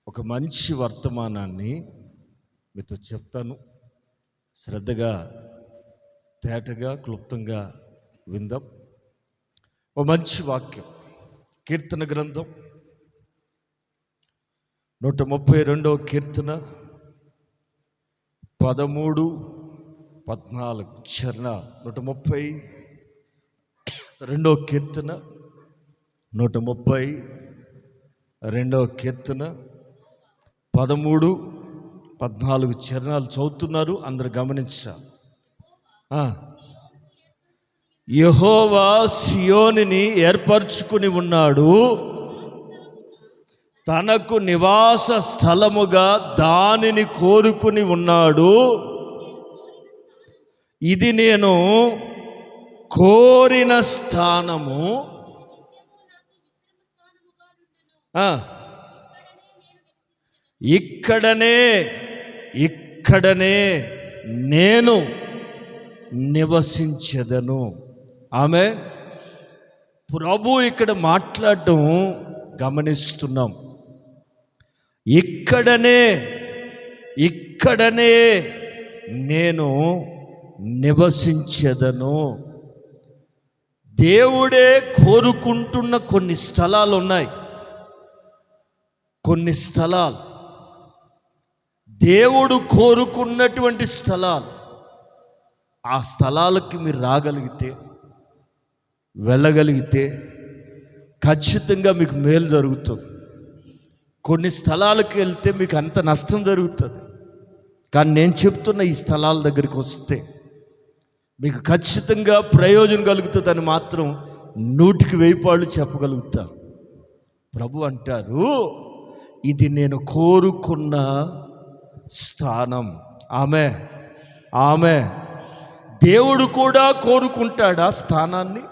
ఒక మంచి వర్తమానాన్ని మీతో చెప్తాను. శ్రద్ధగా, తేటగా, క్లుప్తంగా విందాం. ఒక మంచి వాక్యం, కీర్తన గ్రంథం 132వ కీర్తన 13, 14 చరణ. 132వ కీర్తన 132వ కీర్తన 13, 14 చరణాలు చదువుతున్నారు, అందరు గమనించాలి. యెహోవా సియోనుని ఏర్పరచుకుని ఉన్నాడు, తనకు నివాస స్థలముగా దానిని కోరుకుని ఉన్నాడు. ఇది నేను కోరిన స్థానము, ఇక్కడనే నేను నివసించెదను. ఆమె ప్రభు ఇక్కడ మాట్లాడటం గమనిస్తున్నాం. ఇక్కడనే నేను నివసించెదను. దేవుడే కోరుకుంటున్న కొన్ని స్థలాలు ఉన్నాయి. కొన్ని స్థలాలు దేవుడు కోరుకున్నటువంటి స్థలాలు. ఆ స్థలాలకి మీరు రాగలిగితే, వెళ్ళగలిగితే ఖచ్చితంగా మీకు మేలు జరుగుతుంది. కొన్ని స్థలాలకు వెళ్తే మీకు అంత నష్టం జరుగుతుంది. కానీ నేను చెప్తున్న ఈ స్థలాల దగ్గరికి వస్తే మీకు ఖచ్చితంగా ప్రయోజనం కలుగుతుందని మాత్రం 100% చెప్పగలుగుతాను. ప్రభు అంటారు, ఇది నేను కోరుకున్న స్థానం. ఆమె దేవుడు కూడా కోరుకుంటాడా స్థానాన్ని?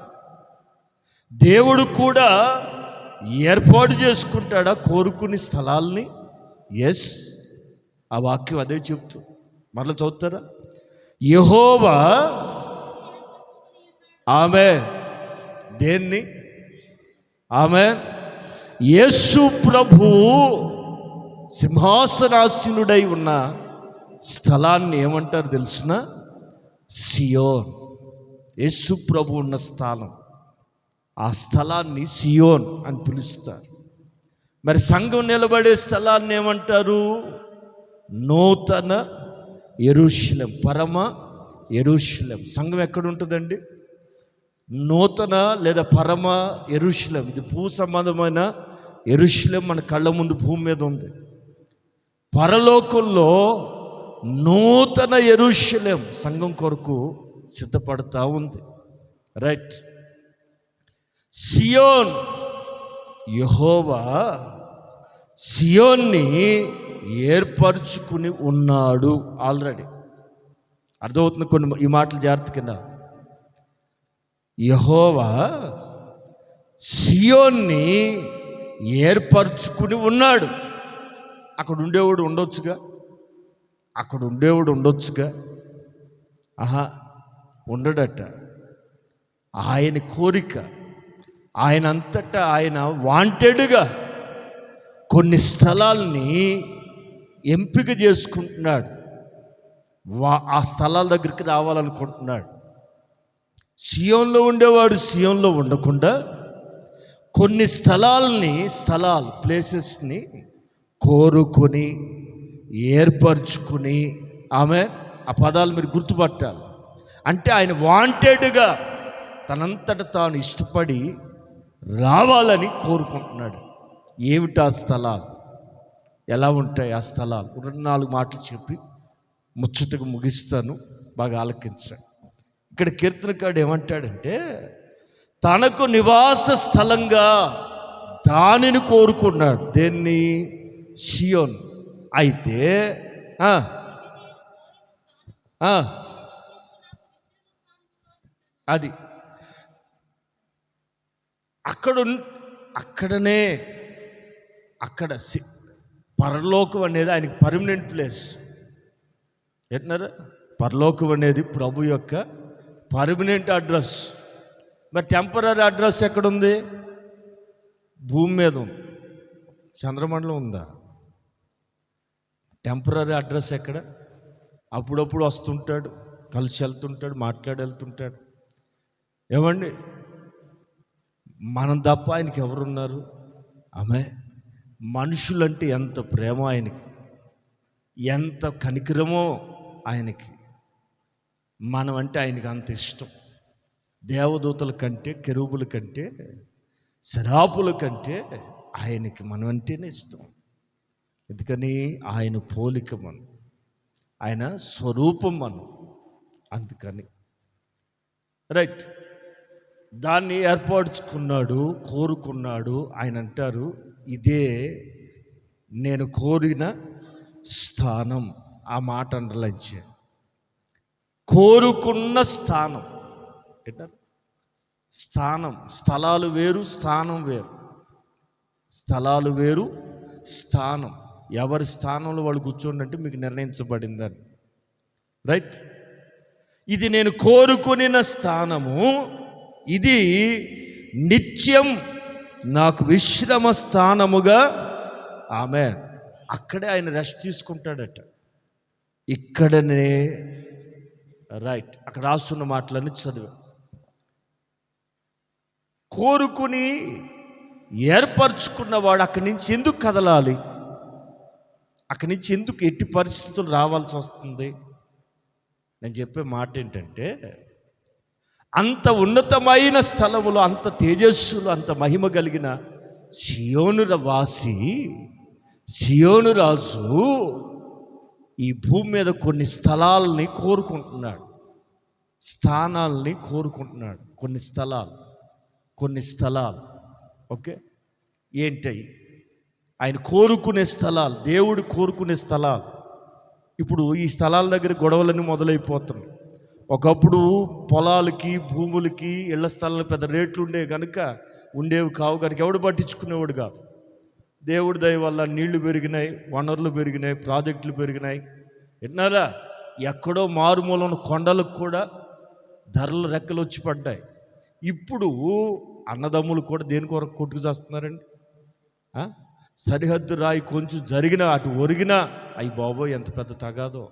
దేవుడు కూడా ఏర్పాటు చేసుకుంటాడా కోరుకుని స్థలాల్ని? ఎస్, ఆ వాక్యం అదే చెప్తూ. మరలా చదువుతారా? యెహోవా దేన్ని? యేసు ప్రభు సింహాసనాసీనుడై ఉన్న స్థలాన్ని ఏమంటారు తెలుసున? సియోన్. యేసు ప్రభు ఉన్న స్థలం, ఆ స్థలాన్ని సియోన్ అని పిలుస్తారు. మరి సంఘం నిలబడే స్థలాన్ని ఏమంటారు? నూతన యెరూషలేం, పరమ యెరూషలేం. సంఘం ఎక్కడ ఉంటుందండి? నూతన లేదా పరమ యెరూషలేం. ఇది భూ సంబంధమైన యెరూషలేం మన కళ్ళ ముందు భూమి మీద ఉంది. పరలోకంలో నూతన యెరూషలేం సంఘం కొరకు సిద్ధపడతా ఉంది. రైట్. సియోన్, యెహోవా సియోన్ని ఏర్పరచుకుని ఉన్నాడు ఆల్రెడీ. అర్థమవుతుంది? కొన్ని ఈ మాటలు జాగ్రత్త కింద. యెహోవా సియోన్ని ఏర్పరచుకుని ఉన్నాడు. అక్కడ ఉండేవాడు ఉండొచ్చుగా. ఉండడట. ఆయన కోరిక, ఆయన అంతటా ఆయన వాంటెడ్గా కొన్ని స్థలాల్ని ఎంపిక చేసుకుంటున్నాడు. ఆ స్థలాల దగ్గరికి రావాలనుకుంటున్నాడు. సియోన్లో ఉండేవాడు సియోన్లో ఉండకుండా కొన్ని ప్లేసెస్ని కోరుకొని ఏర్పరచుకుని, ఆ పదాలు మీరు గుర్తుపట్టాలి. అంటే ఆయన వాంటెడ్గా తనంతట తాను ఇష్టపడి రావాలని కోరుకుంటున్నాడు. ఏమిటి ఆ స్థలాలు? ఎలా ఉంటాయి ఆ స్థలాలు? 4 మాటలు చెప్పి ముచ్చటగా ముగిస్తాను, బాగా ఆలకించండి. ఇక్కడ కీర్తనకారుడు ఏమంటాడంటే, తనకు నివాస స్థలంగా దానిని కోరుకున్నాడు. దేన్ని? సియోన్. అయితే అది అక్కడ పరలోకం అనేది ఆయనకి పర్మనెంట్ ప్లేస్. ఏంటన్నారు? పరలోకం అనేది ప్రభు యొక్క పర్మనెంట్ అడ్రస్. మరి టెంపరీ అడ్రస్ ఎక్కడుంది? భూమి మీద ఉంది. చంద్రమండలం ఉందా? టెంపరీ అడ్రస్ ఎక్కడ? అప్పుడప్పుడు వస్తుంటాడు, కలిసి వెళ్తుంటాడు, మాట్లాడి వెళ్తుంటాడు. ఏమండి, మనం తప్ప ఆయనకి ఎవరున్నారు? ఆమె మనుషులంటే ఎంత ప్రేమ ఆయనకి, ఎంత కనికరమో ఆయనకి. మనం అంటే ఆయనకి అంత ఇష్టం. దేవదూతల కంటే, కెరూబుల కంటే, శరాపుల కంటే ఆయనకి మనం అంటేనే ఇష్టం. ఎందుకని? ఆయన పోలిక మనం, ఆయన స్వరూపం మనం. అందుకని రైట్, దాన్ని ఏర్పరచుకున్నాడు, కోరుకున్నాడు. ఆయన అంటారు, ఇదే నేను కోరిన స్థానం. ఆ మాట అండర్లైన్ చేయండి. కోరుకున్న స్థానం. ఏంటారు? స్థానం. స్థలాలు వేరు, స్థానం వేరు. స్థలాలు వేరు, స్థానం. ఎవరి స్థానంలో వాళ్ళు కూర్చోండి అంటే మీకు నిర్ణయించబడిందని. రైట్, ఇది నేను కోరుకునిన స్థానము, ఇది నిత్యం నాకు విశ్రమ స్థానముగా. ఆమె అక్కడే ఆయన రెస్ట్ తీసుకుంటాడట. ఇక్కడనే రైట్, అక్కడ రాస్తున్న మాటలన్నీ చదివా. కోరుకుని ఏర్పరచుకున్నవాడు అక్కడి నుంచి ఎందుకు కదలాలి? అక్కడి నుంచి ఎందుకు ఎట్టి పరిస్థితులు రావాల్సి వస్తుంది? నేను చెప్పే మాట ఏంటంటే, అంత ఉన్నతమైన స్థలములో, అంత తేజస్సులు, అంత మహిమ కలిగిన సియోను వాసి, సియోను రాజు ఈ భూమి మీద కొన్ని స్థలాలని కోరుకుంటున్నాడు, స్థానాలని కోరుకుంటున్నాడు. కొన్ని స్థలాలు ఓకే, ఏంటవి? ఆయన కోరుకునే స్థలాలు, దేవుడు కోరుకునే స్థలాలు. ఇప్పుడు ఈ స్థలాల దగ్గర గొడవలన్నీ మొదలైపోతున్నాయి. ఒకప్పుడు పొలాలకి, భూములకి, ఇళ్ల స్థలాలు పెద్ద రేట్లు ఉండేవి కనుక ఉండేవి కావు కనుక ఎవడు పట్టించుకునేవాడు కాదు. దేవుడి దయ వల్ల నీళ్లు పెరిగినాయి, వనరులు పెరిగినాయి, ప్రాజెక్టులు పెరిగినాయి. విన్నారా? ఎక్కడో మారుమూలన కొండలకు కూడా ధరలు రెక్కలు వచ్చి పడ్డాయి. ఇప్పుడు అన్నదమ్ములు కూడా దేని కొరకు కొట్టుకు చేస్తున్నారండి? సరిహద్దు రాయి కొంచెం జరిగినా, అటు ఒరిగినా, అయ్యి బాబోయ్ ఎంత పెద్ద తగాదో.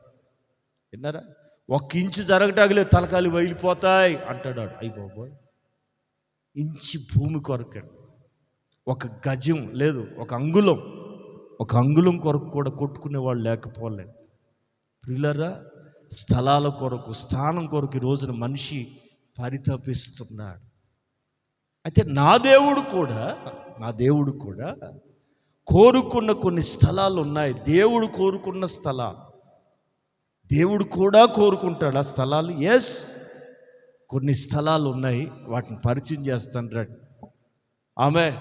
విన్నారా? 1 ఇంచు జరగటాగలే తలకాలు వైలిపోతాయి అంటాడు. అయ్యి బాబోయ్, ఇంచి భూమి కొరకండి, 1 గజం లేదు, 1 అంగుళం కొరకు కూడా కొట్టుకునేవాళ్ళు లేకపోలేదు. ప్రియులారా, స్థలాల కొరకు, స్థానం కొరకు ఈ రోజున మనిషి పరితపిస్తున్నాడు. అయితే నా దేవుడు కూడా కోరుకున్న కొన్ని స్థలాలు ఉన్నాయి. దేవుడు కోరుకున్న స్థలాలు, దేవుడు కూడా కోరుకుంటాడు ఆ స్థలాలు. ఎస్, కొన్ని స్థలాలు ఉన్నాయి, వాటిని పరిచయం చేస్తాను రండి. ఆమేన్,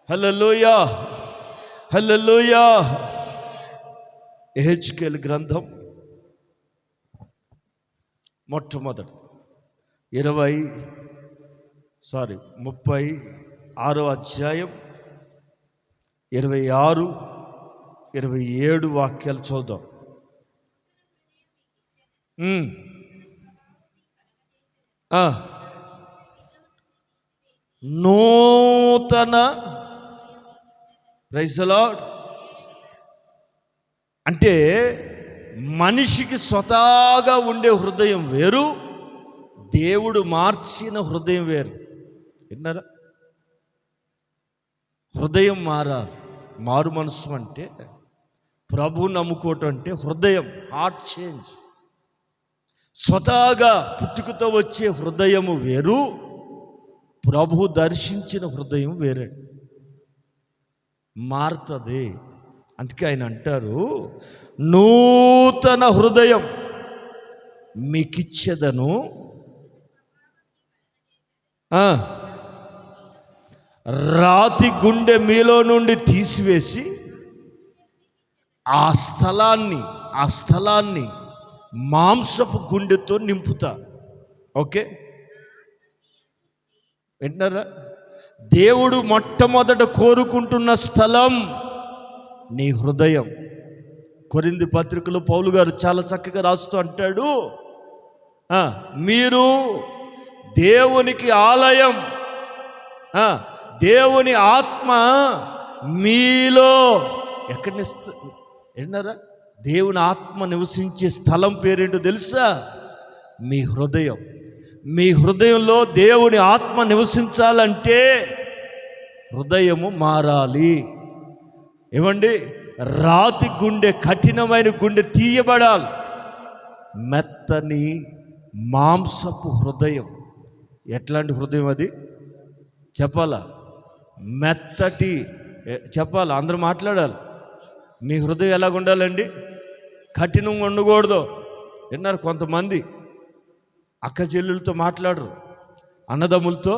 హల్లెలూయా, హల్లెలూయా. యెహెజ్కేలు గ్రంథం మొట్టమొదటి 36వ అధ్యాయం 26, 27 వాక్యాలు చూద్దాం. నూతన, ప్రైజ్ ది లార్డ్. అంటే మనిషికి స్వతహాగా ఉండే హృదయం వేరు, దేవుడు మార్చిన హృదయం వేరు. విన్నారా? హృదయం మారాలి. మారు మనసు అంటే, ప్రభు నమ్ముకోవటం అంటే హృదయం, హార్ట్ చేంజ్. స్వతహాగా పుట్టుకతో వచ్చే హృదయము వేరు, ప్రభు దర్శించిన హృదయం వేరే, మారుతుంది. అందుకే ఆయన అంటారు, నూతన హృదయం మీకిచ్చేదను, రాతి గుండె మీలో నుండి తీసివేసి ఆ స్థలాన్ని మాంసపు గుండెతో నింపుతా. ఓకే, వింటున్నారా? దేవుడు మొట్టమొదట కోరుకుంటున్న స్థలం నీ హృదయం. కొరింథీ పత్రికలో పౌలు గారు చాలా చక్కగా రాస్తూ అంటాడు, మీరు దేవునికి ఆలయం, దేవుని ఆత్మ మీలో ఎక్కడిని విన్నారా? దేవుని ఆత్మ నివసించే స్థలం పేరేంటో తెలుసా? మీ హృదయం. మీ హృదయంలో దేవుని ఆత్మ నివసించాలంటే హృదయము మారాలి. ఏమండి, రాతి గుండె, కఠినమైన గుండె తీయబడాలి. మెత్తని మాంసపు హృదయం. ఎట్లాంటి హృదయం అది చెప్పాలా? మెత్తటి, చెప్పాలి, అందరూ మాట్లాడాలి. మీ హృదయం ఎలాగ ఉండాలండి? కఠినంగా ఉండకూడదు. విన్నారు, కొంతమంది అక్క చెల్లెలతో మాట్లాడరు, అన్నదమ్ములతో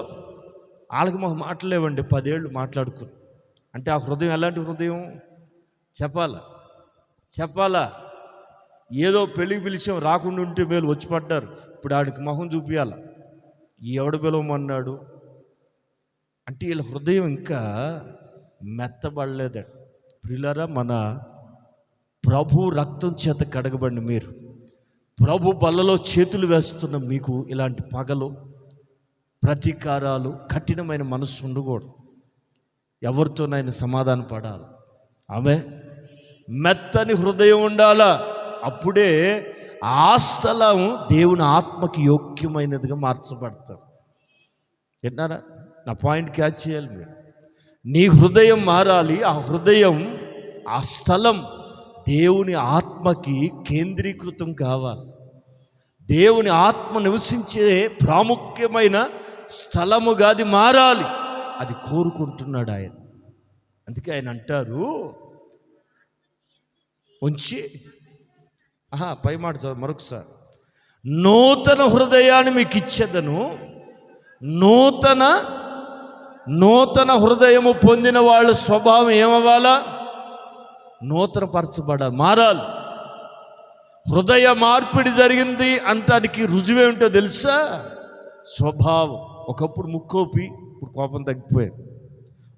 వాళ్ళకి మాకు మాట్లాడలేవండి, 10 ఏళ్ళు మాట్లాడుకుని. అంటే ఆ హృదయం ఎలాంటి హృదయం చెప్పాలా? ఏదో పెళ్ళికి పిలిచాం, రాకుండా ఉంటే మేలు, వచ్చి పడ్డారు, ఇప్పుడు ఆడికి మొహం చూపించాల, ఎవడ పిలవమన్నాడు అంటే వీళ్ళ హృదయం ఇంకా మెత్తబడలేదండి. ప్రియులారా, మన ప్రభు రక్తం చేత కడగబడిన మీరు, ప్రభు బల్లలో చేతులు వేస్తున్న మీకు ఇలాంటి పగలు, ప్రతీకారాలు, కఠినమైన మనస్సు ఉండకూడదు. ఎవరితోనైనా సమాధాన పడాలి. ఆమె మెత్తని హృదయం ఉండాలా. అప్పుడే ఆ స్థలం దేవుని ఆత్మకి యోగ్యమైనదిగా మార్చబడుతుంది. విన్నారా? నా పాయింట్ క్యాచ్ చేయాలి మీరు. నీ హృదయం మారాలి. ఆ హృదయం, ఆ స్థలం దేవుని ఆత్మకి కేంద్రీకృతం కావాలి. దేవుని ఆత్మ నివసించే ప్రాముఖ్యమైన స్థలముగా అది మారాలి. అది కోరుకుంటున్నాడు ఆయన. అందుకే ఆయన అంటారు, ఉంచి పై మాట చదువు మరొకసారి, నూతన హృదయాన్ని మీకు ఇచ్చేదను. నూతన హృదయము పొందిన వాళ్ళ స్వభావం ఏమవ్వాలా? నూతన పరచబడాలి, మారాలి. హృదయ మార్పిడి జరిగింది అంటానికి రుజువే ఉంటో తెలుసా? స్వభావం. ఒకప్పుడు ముక్కోపి, ఇప్పుడు కోపం తగ్గిపోయాడు.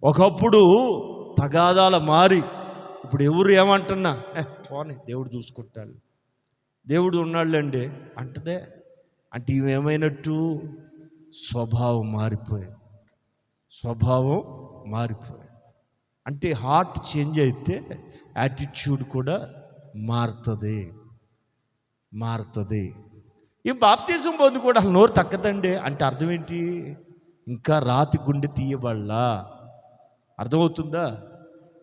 ఒకప్పుడు తగాదాల మారి, ఇప్పుడు ఎవరు ఏమంటున్నా పోనీ దేవుడు చూసుకుంటాడు, దేవుడు ఉన్నాడులేండి అంటదే. అంటే ఇవేమైనట్టు? స్వభావం మారిపోయింది. అంటే హార్ట్ చేంజ్ అయితే యాటిట్యూడ్ కూడా మారుతుంది. ఈ బాప్తిజం పొంది కూడా నోరు తగ్గదండి అంటే అర్థం ఏంటి? ఇంకా రాతి గుండె తీయబడలా. అర్థమవుతుందా?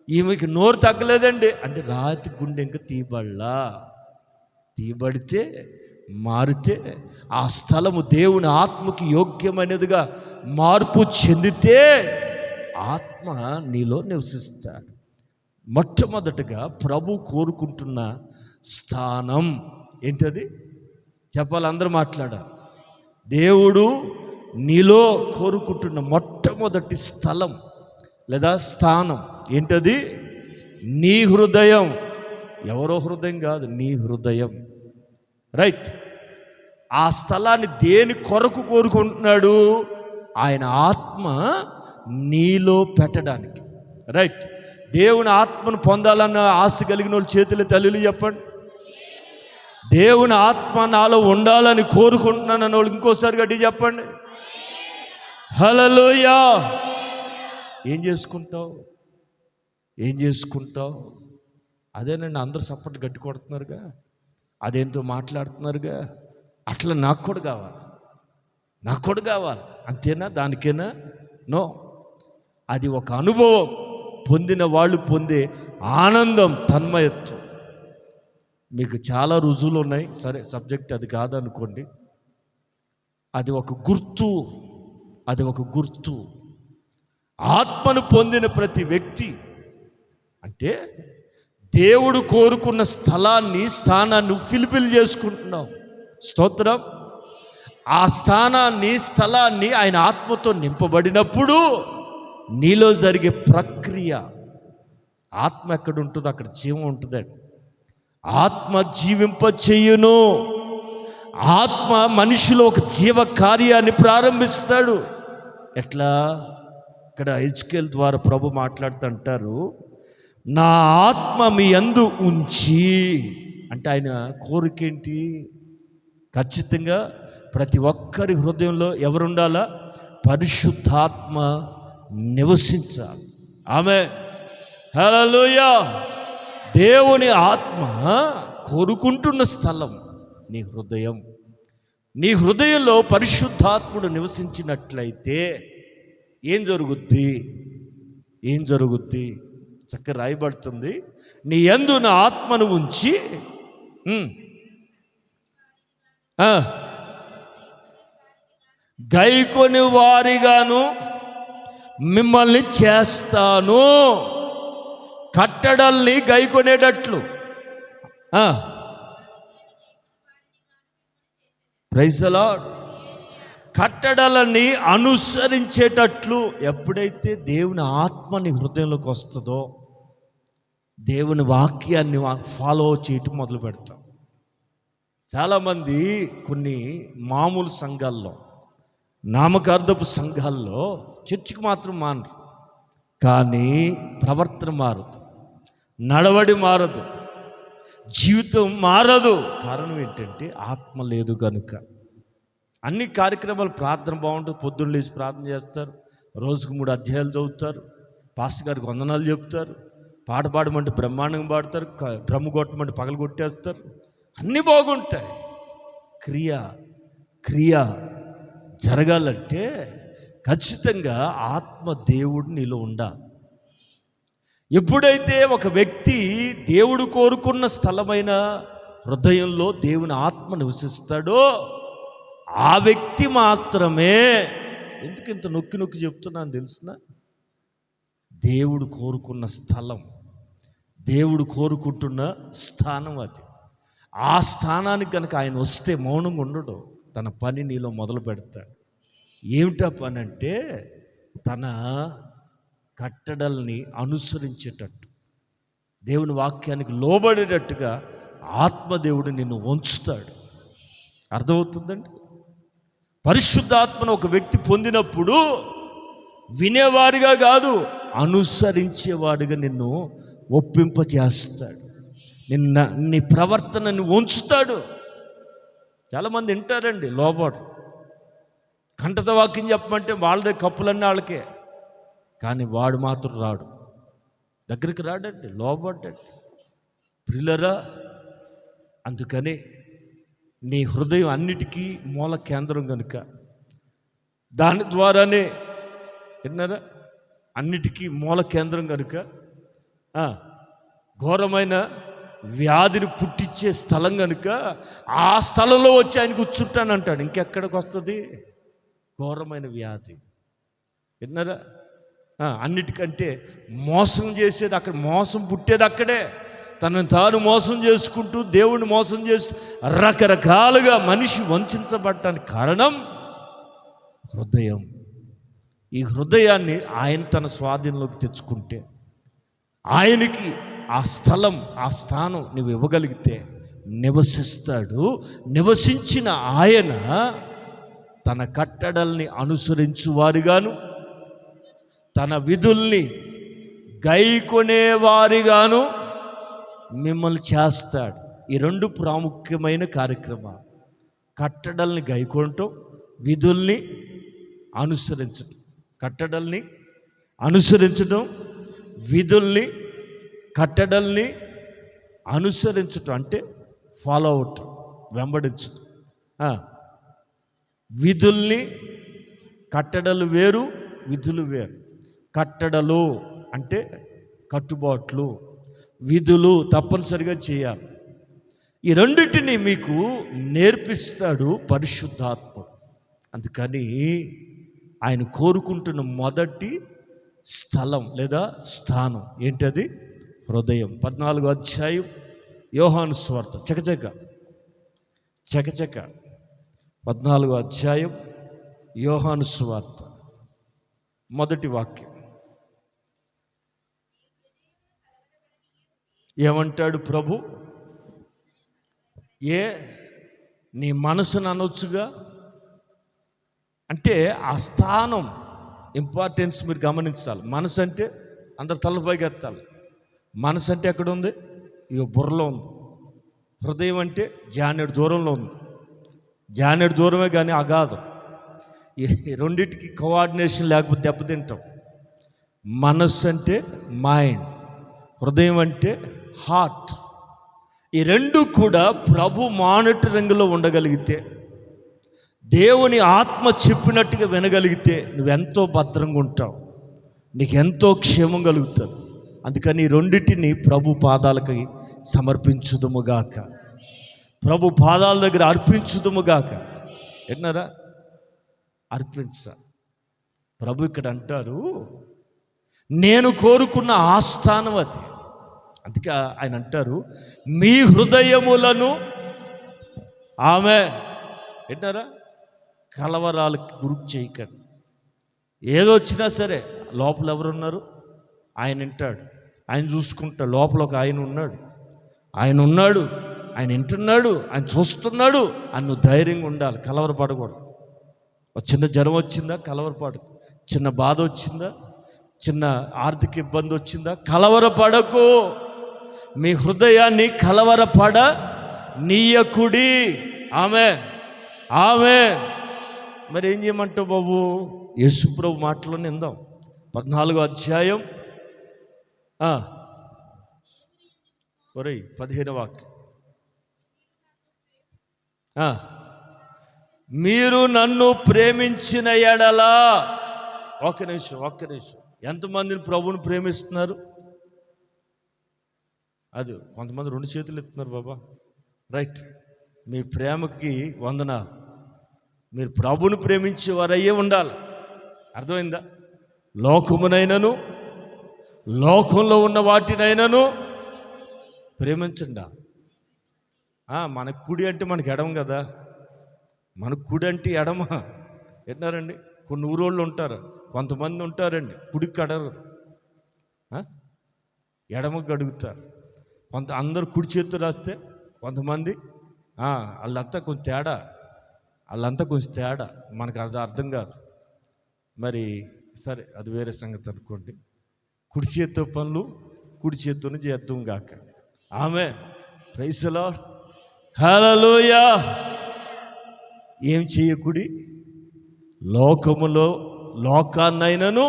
ఈమెకి నోరు తగ్గలేదండి అంటే రాతి గుండె ఇంకా తీయబడితే, మారితే, ఆ స్థలము దేవుని ఆత్మకి యోగ్యమైనదిగా మార్పు చెందితే ఆత్మ నీలో నివసిస్తాడు. మొట్టమొదటగా ప్రభు కోరుకుంటున్న స్థానం ఏంటది? చెప్పాలి, అందరూ మాట్లాడాలి. దేవుడు నీలో కోరుకుంటున్న మొట్టమొదటి స్థలం లేదా స్థానం ఏంటది? నీ హృదయం. ఎవరో హృదయం కాదు, నీ హృదయం. రైట్. ఆ స్థలాన్ని దేని కొరకు కోరుకుంటున్నాడు? ఆయన ఆత్మ నీలో పెట్టడానికి. రైట్. దేవుని ఆత్మను పొందాలన్న ఆశ కలిగిన వాళ్ళు చేతులు తల్లులు చెప్పండి. దేవుని ఆత్మ నాలో ఉండాలని కోరుకుంటున్నాను వాళ్ళు ఇంకోసారి గట్టి చెప్పండి. హల్లెలూయా. ఏం చేసుకుంటావు? అదేనండి, అందరూ సపోర్ట్ గట్టి కొడుతున్నారుగా, అదేంటో మాట్లాడుతున్నారుగా, అట్లా నాకు కూడా కావాలి అంతేనా? దానికేనా? నో. అది ఒక అనుభవం. పొందిన వాళ్ళు పొందే ఆనందం, తన్మయత్వం. మీకు చాలా రుజువులు ఉన్నాయి. సరే, సబ్జెక్ట్ అది కాదనుకోండి. అది ఒక గుర్తు. ఆత్మను పొందిన ప్రతి వ్యక్తి అంటే దేవుడు కోరుకున్న స్థానాన్ని ఫిల్ఫిల్ చేసుకుంటున్నావు. స్తోత్రం. ఆ స్థలాన్ని ఆయన ఆత్మతో నింపబడినప్పుడు నీలో జరిగే ప్రక్రియ, ఆత్మ ఎక్కడ ఉంటుందో అక్కడ జీవం ఉంటుందండి. ఆత్మ జీవింపచేయును. ఆత్మ మనిషిలో ఒక జీవ కార్యాన్ని ప్రారంభిస్తాడు. ఎట్లా? ఇక్కడ హెజ్కేల్ ద్వారా ప్రభు మాట్లాడుతుంటారు, నా ఆత్మ మీ యందు ఉంచి. అంటే ఆయన కోరికేంటి? ఖచ్చితంగా ప్రతి ఒక్కరి హృదయంలో ఎవరుండాలా? పరిశుద్ధాత్మ నివసించాలి. ఆమె హల్లెలూయా. దేవుని ఆత్మ కోరుకుంటున్న స్థలం నీ హృదయం. నీ హృదయంలో పరిశుద్ధాత్ముడు నివసించినట్లయితే ఏం జరుగుద్ది? చక్కగా రాయబడుతుంది, నీ యందు నా ఆత్మను ఉంచి గైకొని వారిగాను మిమ్మల్ని చేస్తాను. కట్టడల్ని గైకొనేటట్లు. Praise the lord. కట్టడలని అనుసరించేటట్లు ఎప్పుడైతే దేవుని ఆత్మ నీ హృదయంలోకి వస్తుందో దేవుని వాక్యాన్ని ఫాలో చేయటం మొదలు పెడతాం. చాలామంది కొన్ని మామూలు సంఘాల్లో, నామకార్థపు సంఘాల్లో చర్చికి మాత్రం మానరు, కానీ ప్రవర్తన మారదు, నడవడి మారదు, జీవితం మారదు. కారణం ఏంటంటే ఆత్మ లేదు కనుక. అన్ని కార్యక్రమాలు, ప్రార్థన బాగుంటుంది, పొద్దున్న లేచి ప్రార్థన చేస్తారు, రోజుకు 3 అధ్యాయాలు చదువుతారు, పాస్టర్ గారికి వందనాలు చెప్తారు, పాట పాడమంటే బ్రహ్మాండంగా పాడతారు, డ్రమ్ము కొట్టమంటే పగలు కొట్టేస్తారు, అన్నీ బాగుంటాయి. క్రియ జరగాలంటే ఖచ్చితంగా ఆత్మ దేవుడు నీలో ఉండాలి. ఎప్పుడైతే ఒక వ్యక్తి దేవుడు కోరుకున్న స్థలమైన హృదయంలో దేవుని ఆత్మ నివసిస్తాడో ఆ వ్యక్తి మాత్రమే, ఎందుకు ఇంత నొక్కి చెప్తున్నాను తెలిసిన, దేవుడు కోరుకున్న స్థలం, దేవుడు కోరుకుంటున్న స్థానం అది. ఆ స్థానానికి కనుక ఆయన వస్తే మౌనంగా ఉండడు, తన పని నీలో మొదలు పెడతాడు. ఏమిటా పని అంటే తన కట్టడల్ని అనుసరించేటట్టు, దేవుని వాక్యానికి లోబడేటట్టుగా ఆత్మదేవుడు నిన్ను ఉంచుతాడు. అర్థమవుతుందండి? పరిశుద్ధాత్మను ఒక వ్యక్తి పొందినప్పుడు వినేవాడిగా కాదు, అనుసరించేవాడిగా నిన్ను ఒప్పింపజేస్తాడు. నీ ప్రవర్తనని ఉంచుతాడు. చాలామంది వింటారండి, లోబడు. కంఠత వాక్యం చెప్పమంటే వాళ్ళదే కప్పులన్నీ వాళ్ళకే, కానీ వాడు మాత్రం రాడు, దగ్గరికి రాడండి, లోబడ్డండి. ప్రియులరా, అందుకని నీ హృదయం అన్నిటికీ మూల కేంద్రం కనుక దాని ద్వారానే, విన్నారా, అన్నిటికీ మూల కేంద్రం కనుక ఘోరమైన వ్యాధిని పుట్టించే స్థలం కనుక ఆ స్థలంలో వచ్చి ఆయన కూర్చుంటానంటాడు. ఇంకెక్కడికి వస్తుంది ఘోరమైన వ్యాధి? విన్నారా? అన్నిటికంటే మోసం చేసేది అక్కడ, మోసం పుట్టేది అక్కడే. తనను తాను మోసం చేసుకుంటూ, దేవుణ్ణి మోసం చేస్తూ రకరకాలుగా మనిషి వంచబడటానికి కారణం హృదయం. ఈ హృదయాన్ని ఆయన తన స్వాధీనంలోకి తెచ్చుకుంటే, ఆయనకి ఆ స్థలం, ఆ స్థానం నువ్వు ఇవ్వగలిగితే నివసిస్తాడు. నివసించిన ఆయన తన కట్టడల్ని అనుసరించువారిగాను, తన విధుల్ని గైకొనేవారిగాను మిమ్మల్ని చేస్తాడు. ఈ 2 ప్రాముఖ్యమైన కార్యక్రమాలు: కట్టడల్ని గైకొనటం, విధుల్ని అనుసరించడం. కట్టడల్ని అనుసరించడం, విధుల్ని, కట్టడల్ని అనుసరించటం అంటే ఫాలో అవుట్, వెంబడించటం. విధుల్ని, కట్టడలు వేరు, విధులు వేరు. కట్టడలు అంటే కట్టుబాట్లు, విధులు తప్పనిసరిగా చేయాలి. ఈ రెండింటిని మీకు నేర్పిస్తాడు పరిశుద్ధాత్ముడు. అందుకని ఆయన కోరుకుంటున్న మొదటి స్థలం లేదా స్థానం ఏంటది? హృదయం. 14వ అధ్యాయం యోహాను సువార్త, చకచక 14వ అధ్యాయం యోహాను సువార్త, మొదటి వాక్యం. ఏమంటాడు ప్రభు? నీ మనసును అనొచ్చుగా అంటే ఆ స్థానం ఇంపార్టెన్స్ మీరు గమనించాలి. మనసు అంటే అందరు తలపైకి ఎత్తాలి. మనసు అంటే ఎక్కడ ఉంది? ఇక బుర్రలో ఉంది. హృదయం అంటే జానెడు దూరంలో ఉంది. జానెడు దూరమే కానీ అగాధం. ఈ రెండింటికి కోఆర్డినేషన్ లేకపోతే దెబ్బతింటాం. మనస్సు అంటే మైండ్, హృదయం అంటే హార్ట్, ఈ రెండు కూడా ప్రభు మానిటరింగ్లో ఉండగలిగితే, దేవుని ఆత్మ చెప్పినట్టుగా వినగలిగితే నువ్వెంతో భద్రంగా ఉంటావు, నీకెంతో క్షేమం కలుగుతుంది. అందుకని ఈ రెండింటిని ప్రభు పాదాలకి సమర్పించుదుముగాక, ప్రభు పాదాల దగ్గర అర్పించుదుముగాక. విన్నారా? అర్పించ. ప్రభు ఇక్కడ అంటారు, నేను కోరుకున్న ఆస్థానం అది. అందుకే ఆయన అంటారు, మీ హృదయములను ఆమె విన్నారా కలవరాలకు గురి చేయకండి. ఏదొచ్చినా సరే లోపల ఎవరున్నారు? ఆయన వింటాడు, ఆయన చూసుకుంటాడు. లోపల ఒక ఆయన ఉన్నాడు, ఆయన వింటున్నాడు, ఆయన చూస్తున్నాడు అని నువ్వు ధైర్యంగా ఉండాలి. కలవరపడకూడదు. ఒక చిన్న జ్వరం వచ్చిందా కలవరపడకు, చిన్న బాధ వచ్చిందా, చిన్న ఆర్థిక ఇబ్బంది వచ్చిందా కలవరపడకు. మీ హృదయాన్ని కలవరపడ నీయకుడి. ఆమె మరి ఏం చేయమంటావు బాబు? యేసుప్రభు మాటలోనే ఇందాం. 14వ అధ్యాయం 15వ వాక్యం. మీరు నన్ను ప్రేమించిన ఎడలా. ఒక్క నిమిషం. ఎంతమందిని ప్రభువుని ప్రేమిస్తున్నారు? అది కొంతమంది 2 చేతులు ఎత్తున్నారు బాబా. రైట్, మీ ప్రేమకి వందనాలు. మీరు ప్రభువుని ప్రేమించేవారయ్యే ఉండాలి. అర్థమైందా? లోకమునైనను లోకంలో ఉన్న వాటినైనను ప్రేమించండి. మన కుడి అంటే మనకి ఎడమ కదా, మన కుడి అంటే ఎడమ. విన్నారండి? కొన్ని ఊరోళ్ళు ఉంటారు, కొంతమంది ఉంటారండి కుడికి అడగరు, ఎడమకు అడుగుతారు. అందరూ కుడి చేతితో రాస్తే కొంతమంది వాళ్ళంతా కొంచెం తేడా. మనకు అది అర్థం కాదు. మరి సరే, అది వేరే సంగతి అనుకోండి. కుడి చేత్తో పనులు కుడి చేత్తోనే చేద్దాం గాక. ఆమె ప్రైజ్ ది లార్డ్, హల్లెలూయా. ఏం చేయకుడి? లోకాన్నైనను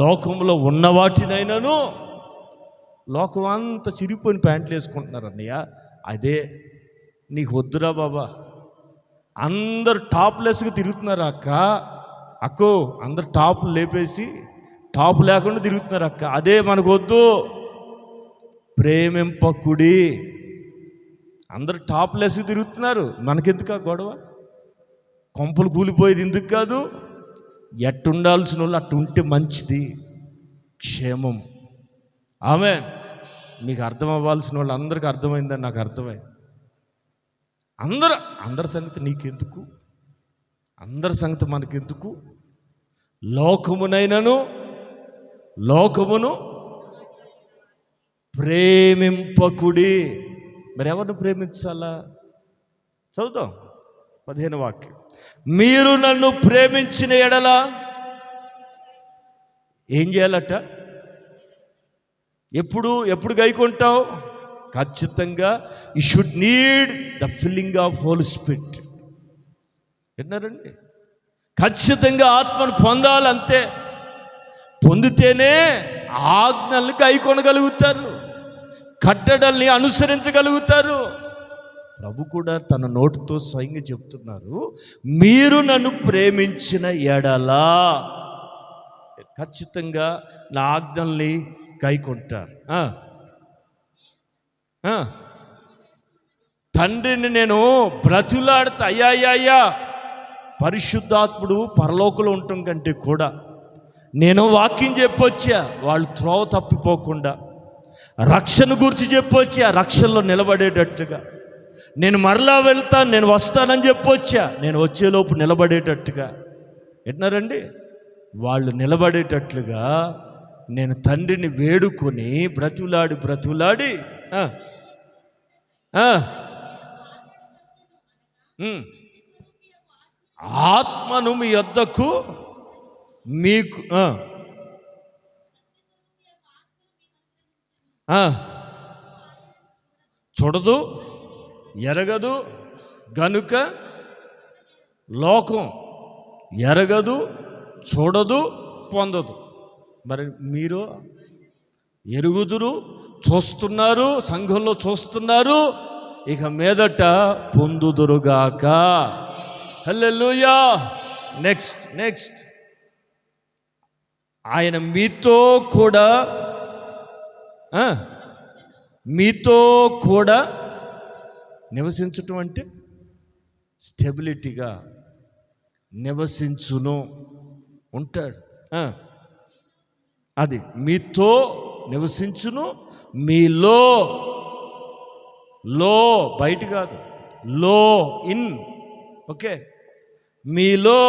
లోకంలో ఉన్న వాటినైనను. లోకం అంతా చిరిగిపోయిన ప్యాంట్లు వేసుకుంటున్నారు అన్నయ్య, అదే నీకు వద్దురా బాబా. అందరు టాప్లెస్గా తిరుగుతున్నారు అక్కో, అందరు టాపులు లేపేసి టాప్ లేకుండా తిరుగుతున్నారు అక్క. అదే మనకు వద్దు. ప్రేమింపకుడి. అందరు టాప్లెస్గా తిరుగుతున్నారు, మనకెందుకు ఆ గొడవ? కొంపలు కూలిపోయేది ఎందుకు కాదు? ఎట్టుండాల్సిన వాళ్ళు అట్టు ఉంటే మంచిది, క్షేమం. ఆమెన్. మీకు అర్థం అవ్వాల్సిన వాళ్ళు అందరికీ అర్థమైందని నాకు అర్థమైంది. అందరి సంగతి నీకెందుకు? అందరి సంగతి మనకెందుకు? లోకమును ప్రేమింపకుడి. మరి ఎవరిని ప్రేమించాలా? చదువుతాం 15వ వాక్యం. మీరు నన్ను ప్రేమించిన ఎడల ఏం చేయాలట? ఎప్పుడు గైకుంటావు? ఖచ్చితంగా you should need the filling of holy spirit. విన్నారండి? ఖచ్చితంగా ఆత్మను పొందాలంతే. పొందితేనే ఆజ్ఞల్ని గైకొనగలుగుతారు, కట్టడల్ని అనుసరించగలుగుతారు. ప్రభు కూడా తన నోటితో స్వయంగా చెప్తున్నారు, మీరు నన్ను ప్రేమించిన ఎడలా ఖచ్చితంగా నా ఆజ్ఞల్ని గైకొంటారు. తండ్రిని నేను బ్రతులాడుతా, అయ్యా పరిశుద్ధాత్ముడు పరలోకంలో ఉండటం కంటే కూడా నేను వాక్యం చెప్పొచ్చా, వాళ్ళు త్రోవ తప్పిపోకుండా. రక్షణ గురించి చెప్పొచ్చా, రక్షణలో నిలబడేటట్లుగా. నేను మరలా వెళ్తాను, నేను వస్తానని చెప్పొచ్చా, నేను వచ్చేలోపు నిలబడేటట్టుగా. విన్నారండి? వాళ్ళు నిలబడేటట్లుగా నేను తండ్రిని వేడుకొని బ్రతులాడి ఆత్మను మీ యొద్దకు మీకు చూడదు, ఎరగదు గనుక. లోకం ఎరగదు, చూడదు, పొందదు. మరి మీరు ఎరుగుదురు, చూస్తున్నారు, సంఘంలో చూస్తున్నారు, ఇక మీదట పొందుదురుగాక. హల్లెలూయా. నెక్స్ట్ ఆయన మీతో కూడా నివసించటం అంటే స్టెబిలిటీగా నివసించును, ఉంటాడు. అది మీతో నివసించును, మీలో, లో బయట కాదు, లో ఇన్, ఓకే, మీలో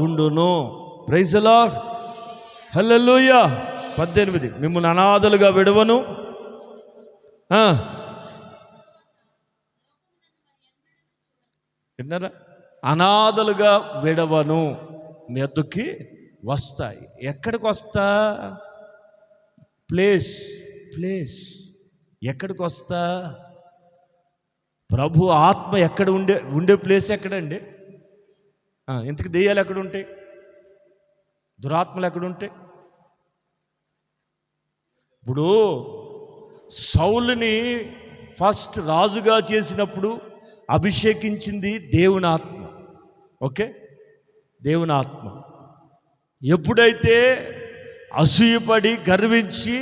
ఉండును. Praise the lord. హల్లెలూయా. 18 మిమ్మల్ని అనాథలుగా విడవను. విన్నారా? అనాథలుగా విడవను, మీ వద్దకి వస్తాయి. ఎక్కడికి వస్తా? ప్లేస్ ఎక్కడికి వస్తా? ప్రభు ఆత్మ ఎక్కడ ఉండే ప్లేస్ ఎక్కడండి? ఇంతకు దెయ్యాలు ఎక్కడ ఉంటాయి? దురాత్మలు ఎక్కడ ఉంటాయి? ఇప్పుడు సౌలుని ఫస్ట్ రాజుగా చేసినప్పుడు అభిషేకించింది దేవుని ఆత్మ, ఓకే, దేవుని ఆత్మ. ఎప్పుడైతే అసూయపడి గర్వించి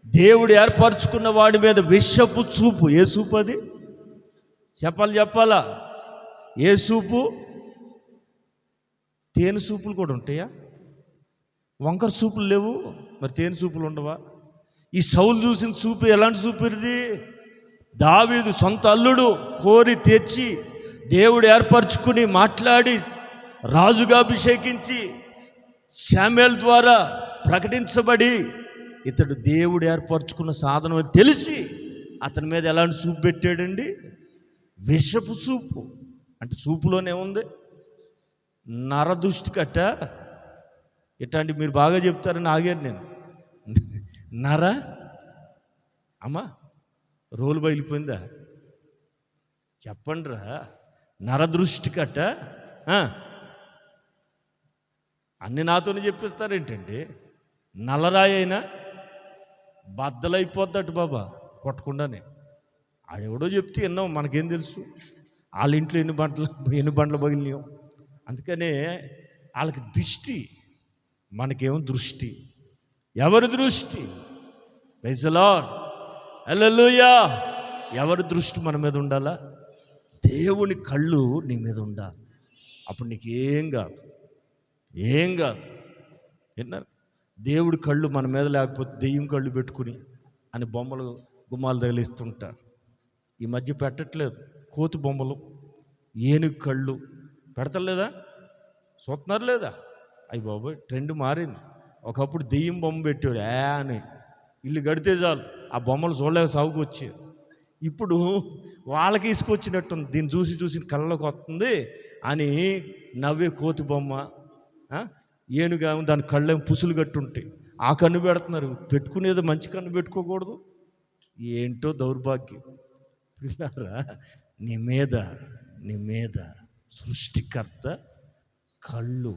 దేవుడు ఏర్పరచుకున్న వాడి మీద విషపు చూపు, ఏ చూపు అది? చెప్పాలా? ఏ చూపు? తేనె చూపులు కూడా ఉంటాయా? వంకర చూపులు లేవు, మరి తేనె చూపులు ఉండవా? ఈ సౌలు చూసిన చూపు ఎలాంటి చూపు? ఇది దావీదు సొంత అల్లుడు కోరి తెచ్చి దేవుడు ఏర్పరచుకుని మాట్లాడి రాజుగా అభిషేకించి శామ్యూయేలు ద్వారా ప్రకటించబడి ఇతడు దేవుడు ఏర్పరచుకున్న సాధనం అని తెలిసి అతని మీద ఎలాంటి చూపు పెట్టాడండి? విషపు చూపు. అంటే చూపులోనే ఉంది నరదృష్టి కట్ట. ఇట్లాంటి మీరు బాగా చెప్తారని ఆగాను నేను. అమ్మా రోలు బయలిపోయిందా? చెప్పండిరా. నరదృష్టి కట్ట అన్ని నాతోనే చెప్పిస్తారేంటండి? నల్లరాయి అయినా బద్దలైపోద్దట బాబా కొట్టకుండానే. ఆడెవడో చెప్తే విన్నాం, మనకేం తెలుసు వాళ్ళ ఇంట్లో ఎన్ని బండ్లు పగిలినాయో. అందుకనే వాళ్ళకి దృష్టి, మనకేమో దృష్టి. ఎవరి దృష్టి? Praise the lord. హల్లెలూయా. ఎవరి దృష్టి మన మీద ఉండాలా? దేవుని కళ్ళు నీ మీద ఉండాలి. అప్పుడు నీకు ఏం కాదు. విన్నారు? దేవుడి కళ్ళు మన మీద లేకపోతే దెయ్యం కళ్ళు పెట్టుకుని అని బొమ్మలు గుమ్మాలు తగిలిస్తుంటారు. ఈ మధ్య పెట్టట్లేదు, కోతి బొమ్మలు, ఏనుగు కళ్ళు పెడతలేదా? చూస్తున్నారు లేదా? అయ్యి బాబోయ్, ట్రెండ్ మారింది. ఒకప్పుడు దెయ్యం బొమ్మ పెట్టాడు అని ఇల్లు గడితే చాలు ఆ బొమ్మలు చూడలేక సాగుకు వచ్చేది. ఇప్పుడు వాళ్ళకి తీసుకొచ్చినట్టుంది, దీన్ని చూసి కళ్ళలోకి వస్తుంది అని నవ్వే కోతి బొమ్మ, ఏనుగా దాని కళ్ళేం పుసులు కట్టుంటాయి, ఆ కన్ను పెడుతున్నారు. పెట్టుకునేది మంచి కన్ను పెట్టుకోకూడదు. ఏంటో దౌర్భాగ్యం. పిల్లారా, నీ మీద సృష్టికర్త కళ్ళు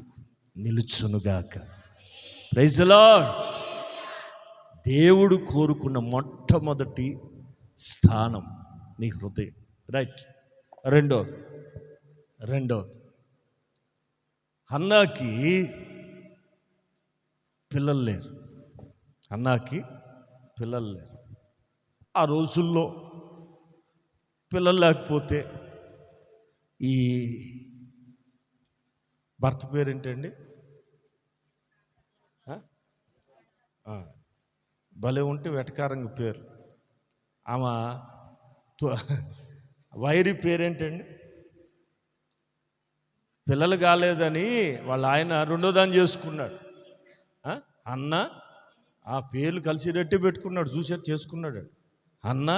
నిలుచునుగాక. Praise the lord. దేవుడు కోరుకున్న మొట్టమొదటి స్థానం నీ హృదయం. రైట్. రెండో హన్నాకి పిల్లలు లేరు. ఆ రోజుల్లో పిల్లలు లేకపోతే ఈ భర్త పేరేంటండి? భలే ఉంటే వెటకారంగా పేరు. ఆమె వైరి పేరేంటండి? పిల్లలు కాలేదని వాళ్ళ ఆయన రెండో దాన్ని చేసుకున్నాడు. అన్న ఆ పేర్లు కలిసిరెట్టి పెట్టుకున్నాడు. చూసారు, చేసుకున్నాడు. అన్న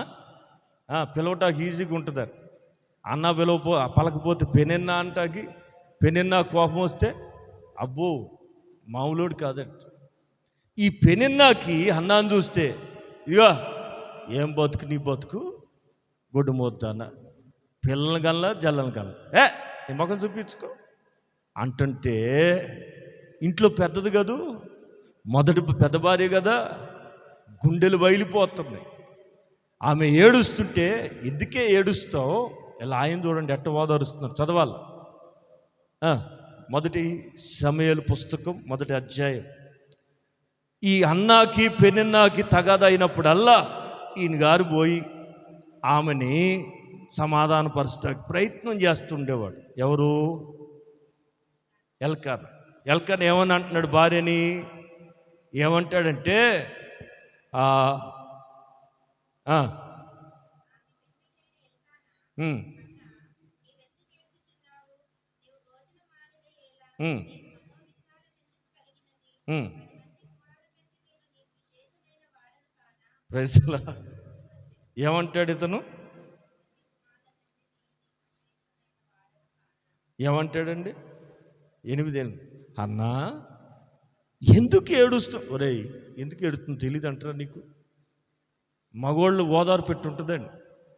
పిలవటానికి ఈజీగా ఉంటుందని. అన్న పలకపోతే పెనెన్నా అంటాకి, పెనెన్నా కోపం వస్తే అబ్బో మామూలుడు కాదంట. ఈ పెనెన్నాకి అన్నాన్ని చూస్తే ఇగో ఏం బతుకు నీ బతుకు, గొడ్డు మోద్దాన, పిల్లల గల్లా జల్లని గల్లా, నీ ముఖం చూపించుకో అంటుంటే ఇంట్లో పెద్దది కదూ, మొదటి పెద్ద భార్య కదా, గుండెలు బయలిపోతున్నాయి. ఆమె ఏడుస్తుంటే, ఎందుకే ఏడుస్తావు, ఇలా ఆయన చూడండి ఎట్ట ఓదారుస్తున్నారు. చదవాలి. మొదటి సమూయేలు పుస్తకం 1వ అధ్యాయం. ఈ అన్నాకి పెనిన్నాకి తగాదా అయినప్పుడల్లా ఈయన గారు పోయి ఆమెని సమాధానపరచడానికి ప్రయత్నం చేస్తుండేవాడు. ఎవరు? ఎల్కాన్ ఏమని అంటున్నాడు భార్యని? ఏమంటాడంటే ప్రైజ్లా. ఏమంటాడు ఇతను? ఏమంటాడండి? 8 అన్నా ఎందుకు ఏడుస్తావు? ఒరేయ్, ఎందుకు ఏడుస్తుంది తెలియదు అంటారా నీకు? మగవాళ్ళు ఓదారు పెట్టి ఉంటుందండి,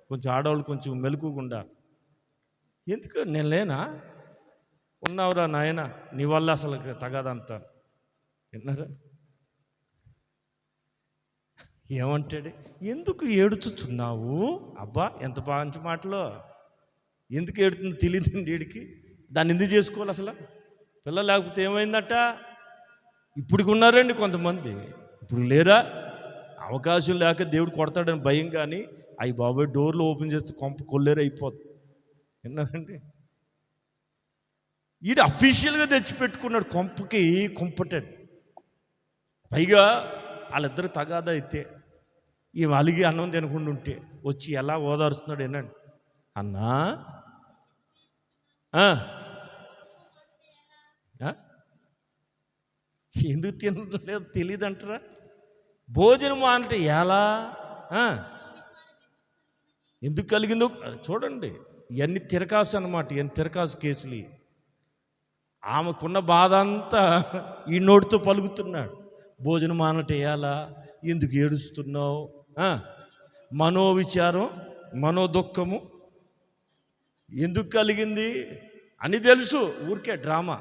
కొంచెం ఆడవాళ్ళు కొంచెం మెలకుగా. ఎందుకు నేను లేనా? ఉన్నావురా నాయన, నీ వల్ల అసలు తగదంతా. విన్నారా? ఏమంటాడు? ఎందుకు ఏడుచుచున్నావు? అబ్బా, ఎంత మంచి మాటలో. ఎందుకు ఏడుతుందో తెలియదండి వీడికి. దాన్ని ఎందుకు చేసుకోవాలి అసలు? పిల్లలు లేకపోతే ఏమైందట? ఇప్పటికి ఉన్నారండి కొంతమంది, ఇప్పుడు లేరా? అవకాశం లేక దేవుడు కొడతాడని భయం. కానీ అవి బాబాయ్ డోర్లు ఓపెన్ చేస్తే కొంప కొల్లేరు అయిపోతుంది. విన్నారండి? వీడు అఫీషియల్గా తెచ్చిపెట్టుకున్నాడు కొంపకి కుంపటండి. పైగా వాళ్ళిద్దరు తగాదా అయితే ఈ అలిగి అన్నం తినకుండా ఉంటే వచ్చి ఎలా ఓదారుస్తున్నాడు ఏనండి. అన్నా ఎందుకు తినలేదు తెలియదు అంటారా? భోజనం అంటే ఎలా ఎందుకు కలిగిందో చూడండి. ఇవన్నీ తిరకాసు అన్నమాట. ఇవన్నీ తిరకాసు కేసులు. ఆమెకున్న బాధ అంతా ఈ నోటితో పలుకుతున్నాడు. భోజనం మానటేయాలా, ఎందుకు ఏడుస్తున్నావు, మనోవిచారం, మనోదుఖము ఎందుకు కలిగింది అని తెలుసు. ఊరికే డ్రామా.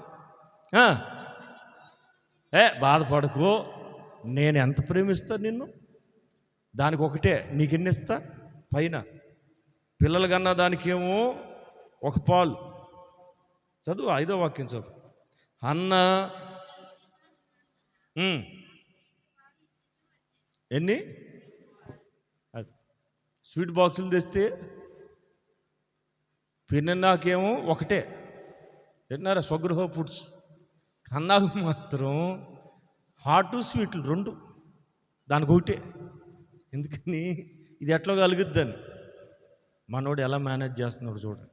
బాధపడకు, నేను ఎంత ప్రేమిస్తా నిన్ను, దానికి ఒకటే నీకెన్ని ఇస్తా పైన. పిల్లల కన్నా దానికేమో ఒక పాలు. చదువు 5వ వాక్యం చదువు. అన్న ఎన్ని స్వీట్ బాక్సులు తెస్తే పిన్ననాకేమో ఒకటే. తిన్నారా? స్వగృహ ఫుడ్స్. కన్నాకు మాత్రం హాటు స్వీట్లు 2, దానికి ఒకటే. ఎందుకని? ఇది ఎట్లా కలుగుద్దని. మనోడు ఎలా మేనేజ్ చేస్తున్నాడు చూడండి.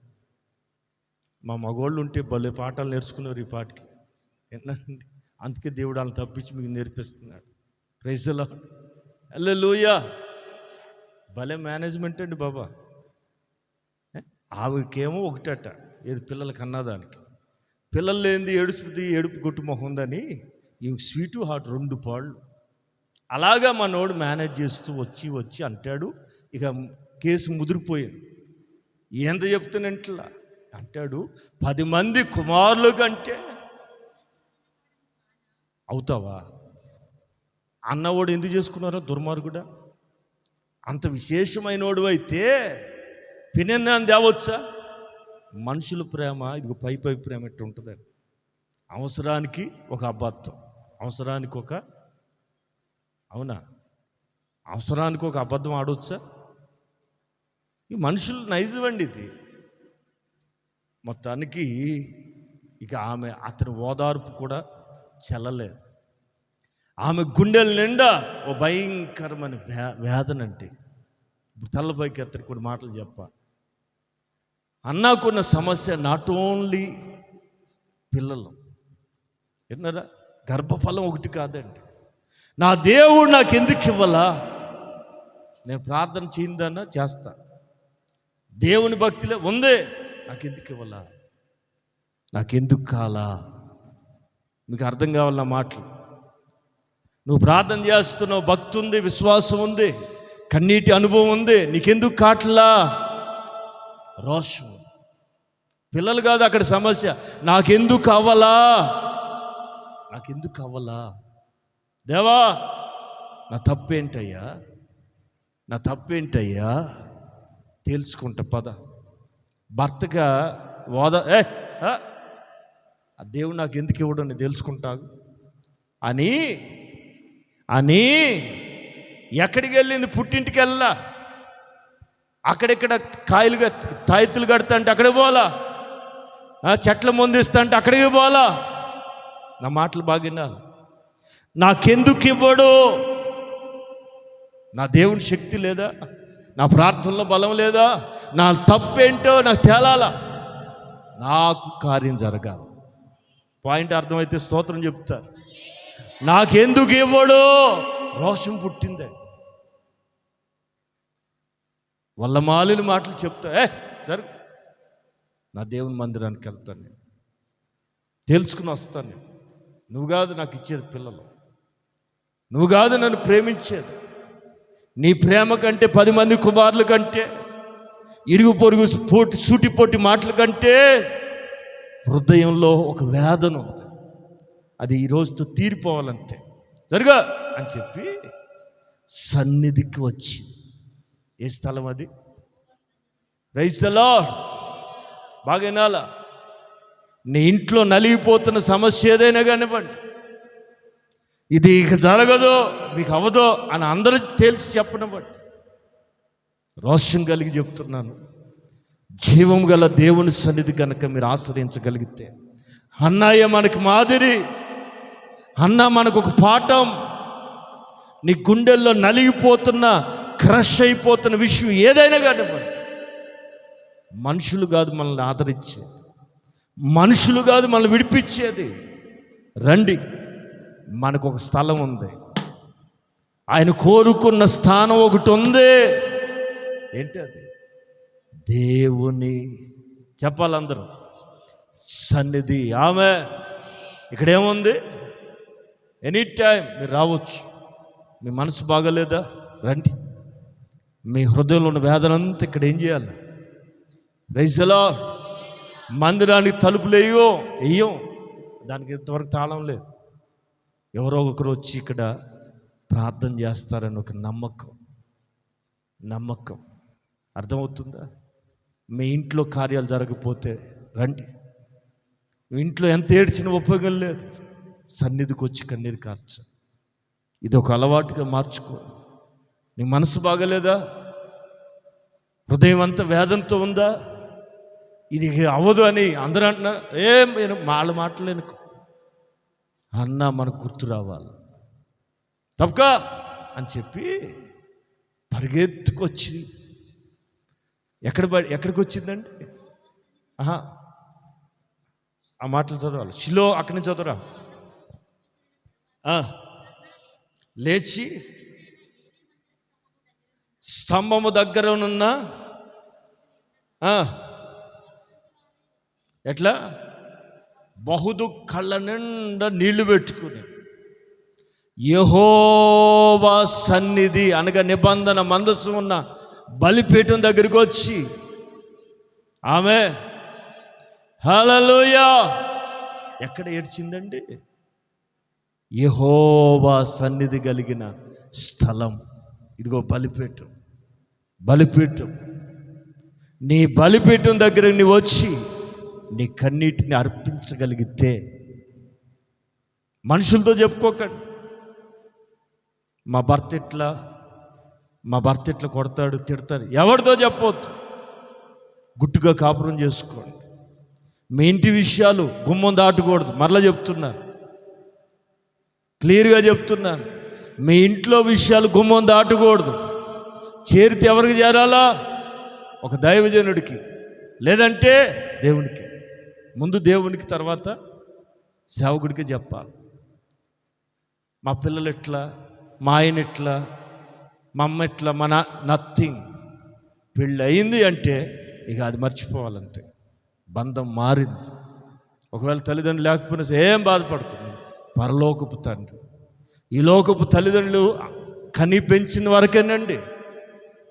మా మగవాళ్ళు ఉంటే భలే పాఠాలు నేర్చుకున్నారు ఈ పాటికి. ఏంటండి? అందుకే దేవుడు వాళ్ళని తప్పించి మీకు నేర్పిస్తున్నాడు. Praise the lord. హల్లెలూయా. భలే మేనేజ్మెంట్ అండి బాబా. ఆవిడకేమో ఒకటట, ఏది పిల్లల కన్నదానికి. పిల్లలు లేనిది ఏడుపు గొట్టు మొహం ఉందని ఈ స్వీటు హాట్ 2 పాళ్ళు. అలాగా మనోడు మేనేజ్ చేస్తూ వచ్చి అంటాడు. ఇక కేసు ముదిరిపోయింది. ఎంత చెప్తున్నట్లా అంటాడు, 10 మంది కుమారులు కంటే అవుతావా? అన్నవాడు ఎందుకు చేసుకున్నారో దుర్మార్గుడా. అంత విశేషమైనోడు అయితే పినెన్నాన్ని తేవచ్చా? మనుషుల ప్రేమ ఇదిగో పై ప్రేమ ఎట్టు ఉంటుందండి. అవసరానికి ఒక అబద్ధం, అవసరానికి ఒక అవసరానికి ఒక అబద్ధం ఆడవచ్చా? ఈ మనుషులు నైజం అండి ఇది. మొత్తానికి ఇక అతని ఓదార్పు కూడా చెల్లలేదు. ఆమె గుండెల నిండా ఓ భయంకరమైన వేదనంటే. ఇప్పుడు తల్లపైకి అతనికి కొన్ని మాటలు చెప్పా. అన్నాకున్న సమస్య నాట్ ఓన్లీ పిల్లలు. విన్నారా? గర్భఫలం ఒకటి కాదండి. నా దేవుడు నాకు ఎందుకు ఇవ్వాలా? నేను ప్రార్థన చేయిందన్నా చేస్తా, దేవుని భక్తిలో ఉందే, నాకు ఎందుకు ఇవ్వాలా, నాకెందుకు కాలా? మీకు అర్థం కావాలన్న మాటలు. నువ్వు ప్రార్థన చేస్తున్నావు, భక్తి ఉంది, విశ్వాసం ఉంది, కన్నీటి అనుభవం ఉంది, నీకెందుకు కాట్లా? రోషం. పిల్లలు కాదు అక్కడ సమస్య, నాకెందుకు అవ్వాలా, నాకెందుకు అవ్వాలా? దేవా నా తప్పేంటయ్యా, నా తప్పేంటయ్యా తేల్చుకుంటా పద. భర్తగా ఆ దేవుడు నాకు ఎందుకు ఇవ్వడం నేను తెలుసుకుంటాను అని అని ఎక్కడికి వెళ్ళింది? పుట్టింటికి వెళ్ళా. అక్కడెక్కడ కాయలుగా తాయెత్తులు కడతా అంటే అక్కడికి పోలా, చెట్ల ముందిస్తా అంటే అక్కడికి పోలా. నా మాటలు బాగా వినాలి. నాకెందుకు ఇవ్వడు? నా దేవుని శక్తి లేదా? నా ప్రార్థనలో బలం లేదా? నా తప్పేంటో నాకు తేలాలా, నాకు కార్యం జరగాలి. పాయింట్ అర్థమైతే స్తోత్రం చెప్తారు. నాకెందుకు ఇవ్వడు? రోషం పుట్టిందండి. వాళ్ళ మాలిన మాటలు చెప్తా, జరుగు, నా దేవుని మందిరానికి వెళ్తాను, నేను తేల్చుకుని వస్తాను. నేను, నువ్వు కాదు నాకు ఇచ్చేది పిల్లలు, నువ్వు కాదు నన్ను ప్రేమించేది. నీ ప్రేమ కంటే 10 మంది కుమారుల కంటే, ఇరుగు పొరుగు సూటిపోటి మాటల కంటే హృదయంలో ఒక వేదన ఉంది. అది ఈ రోజుతో తీరిపోవాలంతే. జరుగా అని చెప్పి సన్నిధికి వచ్చి, ఏ స్థలం అది? Praise the Lord. బాగా వినాలా. నీ ఇంట్లో నలిగిపోతున్న సమస్య ఏదైనా కానివ్వండి, ఇది ఇక జరగదో మీకు అవ్వదో అని అందరూ తేల్చి చెప్పనివ్వండి. రోషం కలిగి చెప్తున్నాను, జీవం గల దేవుని సన్నిధి కనుక మీరు ఆశ్రయించగలిగితే, అన్నయ్య మనకి మాదిరి, అన్న మనకు ఒక పాఠం. నీ గుండెల్లో నలిగిపోతున్న, క్రష్ అయిపోతున్న విషయం ఏదైనా కానివ్వండి, మనుషులు కాదు మనల్ని ఆదరించేది, మనుషులు కాదు మనల్ని విడిపించేది. రండి, మనకు ఒక స్థలం ఉంది, ఆయన కోరుకున్న స్థానం ఒకటి ఉంది. ఏంటి అది? దేవుని, చెప్పాలందరూ, సన్నిధి. ఆమె ఇక్కడ ఏముంది? ఎనీ టైం మీరు రావచ్చు. మీ మనసు బాగలేదా? రండి. మీ హృదయంలో ఉన్న వేదన అంతా ఇక్కడ ఏం చేయాలి? Praise the Lord. మందిరానికి తలుపులు వెయ్యం, దానికి ఇంతవరకు తాళం లేదు. ఎవరో ఒకరు వచ్చి ఇక్కడ ప్రార్థన చేస్తారని ఒక నమ్మకం అర్థమవుతుందా? మీ ఇంట్లో కార్యాలు జరగకపోతే రండి. మీ ఇంట్లో ఎంత ఏడ్చిన ఉపయోగం లేదు, సన్నిధికి వచ్చి కన్నీరు కార్చ. ఇది ఒక అలవాటుగా మార్చుకో. నీ మనసు బాగలేదా? హృదయం అంతా వేదంతో ఉందా? ఇది అవ్వదు అని అందరూ అంటున్నారు. నేను వాళ్ళ మాటలేను అన్నా, మనకు గుర్తు రావాలి. తప్పక అని చెప్పి పరిగెత్తుకొచ్చి ఎక్కడికి వచ్చిందండి? ఆ మాటలు చదవాలి. షిలో అక్కడి నుంచి చదవరా. లేచి స్తంభము దగ్గరనున్న ఎట్లా బహుదుఃఖాల నిండా నీళ్లు పెట్టుకుని యెహోవా సన్నిధి అనగా నిబంధన మందసం ఉన్న బలిపీఠం దగ్గరికి వచ్చి ఆమె హల్లెలూయా ఎక్కడ ఏడ్చిందండి? యెహోవా సన్నిధి కలిగిన స్థలం. ఇదిగో బలిపీఠం. నీ బలిపీఠం దగ్గర నువ్వు వచ్చి నీ కన్నీటిని అర్పించగలిగితే, మనుషులతో చెప్పుకోకండి, మా భర్త ఇట్లా కొడతాడు, తిడతాడు, ఎవరితో చెప్పవద్దు. గుట్టుగా కాపురం చేసుకోండి. మీ ఇంటి విషయాలు గుమ్మం దాటకూడదు. మరలా చెప్తున్నాను, క్లియర్గా చెప్తున్నాను, మీ ఇంట్లో విషయాలు గుమ్మం దాటకూడదు. చేరితే ఎవరికి చేరాలా? ఒక దైవజనుడికి, లేదంటే దేవునికి. ముందు దేవునికి, తర్వాత సేవకుడికి చెప్పాలి. మా పిల్లలు ఎట్లా, మా ఆయన ఎట్లా, మా అమ్మ ఎట్లా, మన నథింగ్. పెళ్ళి అయింది అంటే ఇక అది మర్చిపోవాలంతే. బంధం మారింది. ఒకవేళ తల్లిదండ్రులు లేకపోయినా ఏం బాధపడుతుంది. పరలోకపు తండ్రి, ఈ లోకపు తల్లిదండ్రులు కని పెంచిన వరకేనండి.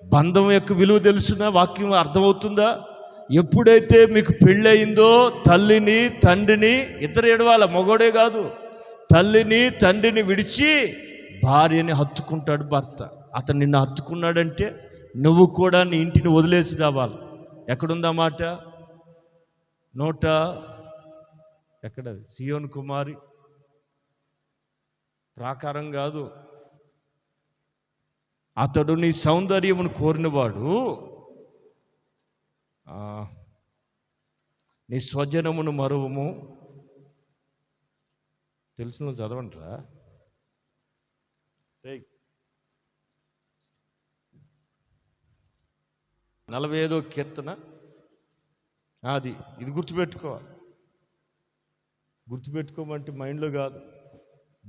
బంధం యొక్క విలువ తెలిసిన వాక్యం అర్థమవుతుందా? ఎప్పుడైతే మీకు పెళ్ళయిందో తల్లిని తండ్రిని, ఇద్దరు ఏడవాల, మగోడే కాదు, తల్లిని తండ్రిని విడిచి భార్యని హత్తుకుంటాడు భర్త. అతను నిన్ను హత్తుకున్నాడంటే నువ్వు కూడా నీ ఇంటిని వదిలేసి రావాలి. ఎక్కడుందా మాట? నోట ఎక్కడది? సియోను కుమారి ప్రాకారం కాదు. అతడు నీ సౌందర్యమును కోరినవాడు, నీ స్వజనమును మరువము. తెలుసును చదవంటారా? 45వ కీర్తన అది. ఇది గుర్తుపెట్టుకోమంటే మైండ్లో కాదు,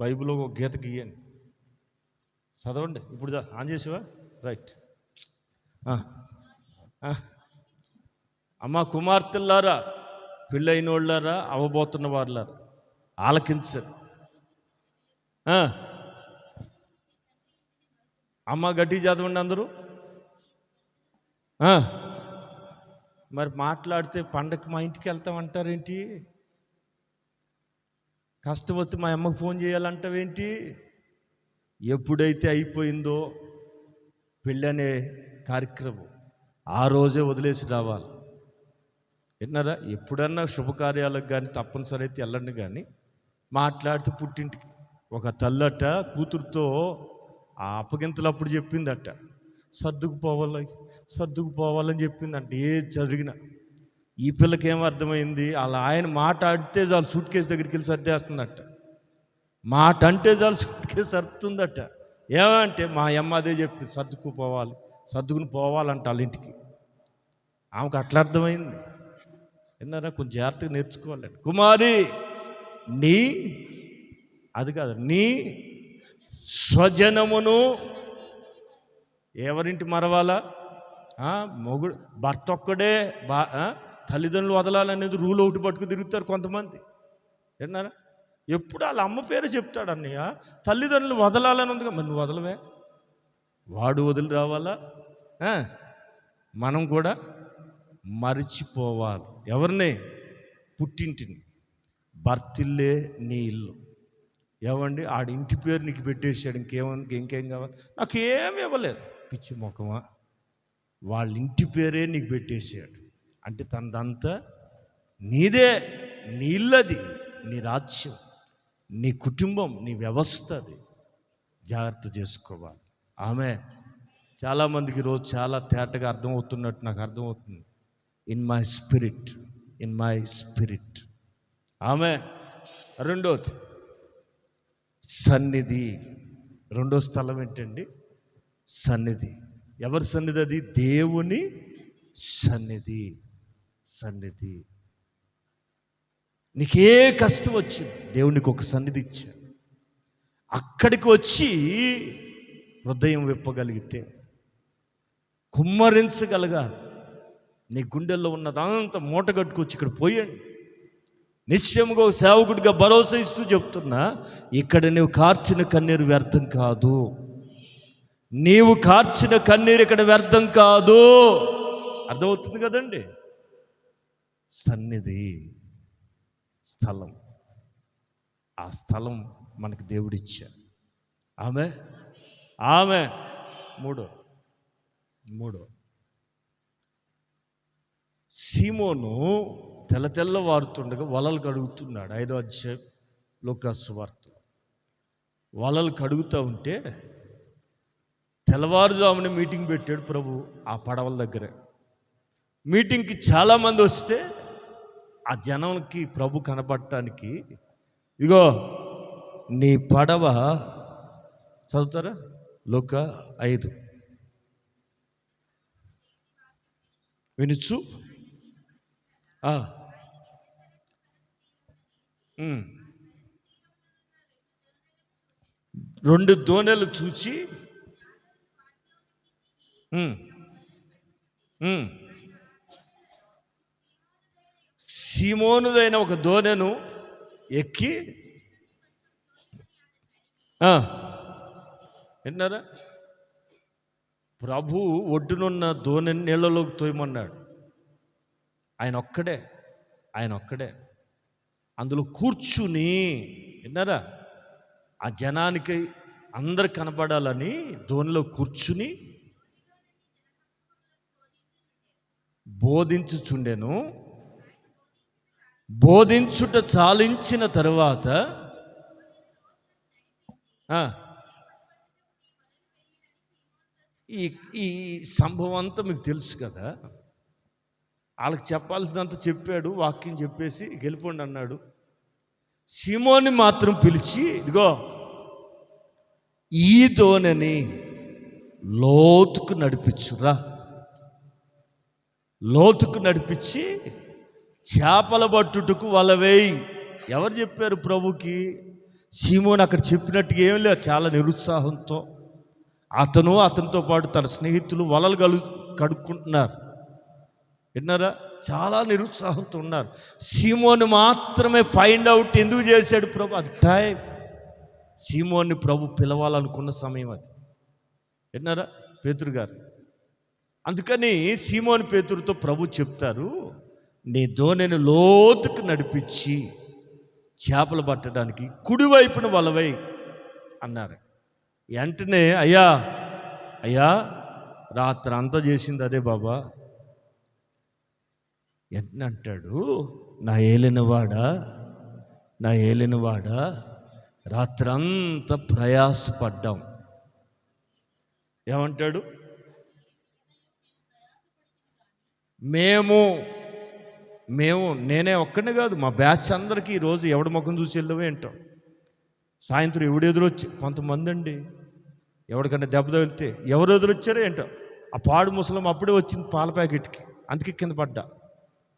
బైబిల్లో ఒక గీత గీయండి, చదవండి. ఇప్పుడు ఆన్ చేసావా? రైట్. అమ్మ కుమార్తెలారా, పెళ్ళైన వాళ్ళారా, అవ్వబోతున్న వాళ్ళారా, ఆలకించరు. అమ్మ గట్టి చదవండి అందరూ. మరి మాట్లాడితే పండగకి మా ఇంటికి వెళ్తామంటారేంటి? కష్టం వస్తే మా అమ్మకు ఫోన్ చేయాలంటావేంటి? ఎప్పుడైతే అయిపోయిందో పెళ్ళి అనే కార్యక్రమం, ఆ రోజే వదిలేసి రావాలి. విన్నారా? ఎప్పుడన్నా శుభకార్యాలకు కానీ తప్పనిసరి అయితే వెళ్ళండి, కానీ మాట్లాడితే పుట్టింటికి. ఒక తల్లట కూతురుతో ఆ అప్పగింతలప్పుడు చెప్పిందట, సర్దుకుపోవాలని చెప్పిందంట. ఏది జరిగినా ఈ పిల్లకి ఏం అర్థమైంది? అలా ఆయన మాట్లాడితే చాలు సూట్ కేసు దగ్గరికి వెళ్ళి సర్దేస్తుందట. మాట అంటే చాలు సూట్ కేసు సర్దుతుందట. ఏమంటే మా అమ్మ అదే చెప్పి సర్దుకుని పోవాలంట వాళ్ళ ఇంటికి. ఆమెకు అట్లా అర్థమైంది. విన్నారా? కొంచెం జాగ్రత్తగా నేర్చుకోవాలండి. కుమారి, అది కాదు, నీ స్వజనమును ఎవరింటి మరవాలా? మొగుడు భర్త ఒక్కడే తల్లిదండ్రులు వదలాలనేది రూల్ ఒకటి పట్టుకు తిరుగుతారు కొంతమంది. విన్నారా? ఎప్పుడు వాళ్ళ అమ్మ పేరు చెప్తాడు. అన్నయ్య తల్లిదండ్రులు వదలాలని ఉందిగా, మరి నువ్వు వదలవే? వాడు వదిలి రావాలా? మనం కూడా మరిచిపోవాలి. ఎవరిని? పుట్టింటిని. భర్తిల్లే నీ ఇల్లు. ఏమండి? ఆడి ఇంటి పేరు నీకు పెట్టేసాడు. ఇంకేం కావాలి? నాకేమి ఇవ్వలేదు. పిచ్చి మొఖమా? వాళ్ళ ఇంటి పేరే నీకు పెట్టేసాడు అంటే తనదంతా నీదే. నీ ఇల్లది, నీ రాజ్యం, నీ కుటుంబం, నీ వ్యవస్థ. అది జాగ్రత్త చేసుకోవాలి. ఆమె చాలామందికి ఈరోజు చాలా తేటగా అర్థమవుతున్నట్టు నాకు అర్థమవుతుంది. In my spirit. ఆమె రెండోది సన్నిధి. రెండో స్థలం ఏంటండి? సన్నిధి. ఎవరి సన్నిధి అది? దేవుని సన్నిధి. నీకే కష్టం వచ్చింది, దేవునికి ఒక సన్నిధి ఇచ్చాడు. అక్కడికి వచ్చి హృదయం విప్పగలిగితే, కుమ్మరించగలగాలి. నీ గుండెల్లో ఉన్నదంతా మూట కట్టుకొచ్చి ఇక్కడ పోయండి. నిశ్చయముగా సేవకుడిగా భరోసా ఇస్తూ చెప్తున్నా, ఇక్కడ నువ్వు కార్చిన కన్నీరు వ్యర్థం కాదు. నీవు కార్చిన కన్నీరు ఇక్కడ వ్యర్థం కాదు. అర్థమవుతుంది కదండి? సన్నిధి స్థలం, ఆ స్థలం మనకి దేవుడిచ్చాడు. ఆమె మూడో సీమోను తెల్లవారుతుండగా వలలు కడుగుతున్నాడు. 5వ అధ్యాయం లూకా సువార్త. వలలు కడుగుతూ ఉంటే తెల్లవారుజామున మీటింగ్ పెట్టాడు ప్రభు ఆ పడవల దగ్గర. మీటింగ్కి చాలామంది వస్తే ఆ జనంకి ప్రభు కనపడటానికి, ఇగో నీ పడవ, చదువుతారా? లూకా 5 వినుచు 2 దోణెలు చూచి సీమోనుదైన ఒక దోణెను ఎక్కి, విన్నారా? ప్రభు ఒడ్డునున్న దోణెని నీళ్ళలోకి తోయమన్నాడు. ఆయన ఒక్కడే అందులో కూర్చుని, విన్నారా? ఆ జనానికి అందరు కనబడాలని ధోనిలో కూర్చుని బోధించుచుండెను. బోధించుట చాలించిన తరువాత ఈ ఈ సంభవం అంతా మీకు తెలుసు కదా. వాళ్ళకి చెప్పాల్సినంత చెప్పాడు, వాక్యం చెప్పేసి వెళ్ళిపోండి అన్నాడు. సీమోని మాత్రం పిలిచి, ఇదిగో ఈ దోణిని లోతుకు నడిపించురా. లోతుకు నడిపించి చేపల పట్టుటకు వలవేయి. ఎవరు చెప్పారు ప్రభుకి? సీమోను అక్కడ చెప్పినట్టుగా ఏం లేదు. చాలా నిరుత్సాహంతో అతనితో పాటు తన స్నేహితులు వలలు కడుక్కుంటున్నారు. విన్నారా? చాలా నిరుత్సాహంతో ఉన్నారు. సీమోను మాత్రమే ఫైండ్ అవుట్ ఎందుకు చేశాడు ప్రభు? అది టైం. సీమోన్ని ప్రభు పిలవాలనుకున్న సమయం అది. విన్నారా పేతురు గారు? అందుకని సీమోను పేతురుతో ప్రభు చెప్తారు, నీ దోణిని లోతుకు నడిపించి చేపలు పట్టడానికి కుడివైపున వలవై అన్నారు. వెంటనే అయ్యా రాత్రి అంతా చేసింది అదే బాబా. వెంటనే అంటాడు, నా ఏలినవాడా రాత్రంతా ప్రయాసపడ్డాం. ఏమంటాడు? మేము నేనే ఒక్కనే కాదు, మా బ్యాచ్ అందరికీ ఈరోజు ఎవడి ముఖం చూసి వెళ్ళవే అంటాం. సాయంత్రం ఎవడు ఎదురొచ్చి కొంతమంది అండి, ఎవరికన్నా దెబ్బ తగిలితే ఎవరు ఎదురొచ్చారో ఏంటో. ఆ పాడు ముసలమ్మ అప్పుడే వచ్చింది పాల ప్యాకెట్కి, అందుకే కింద పడ్డా.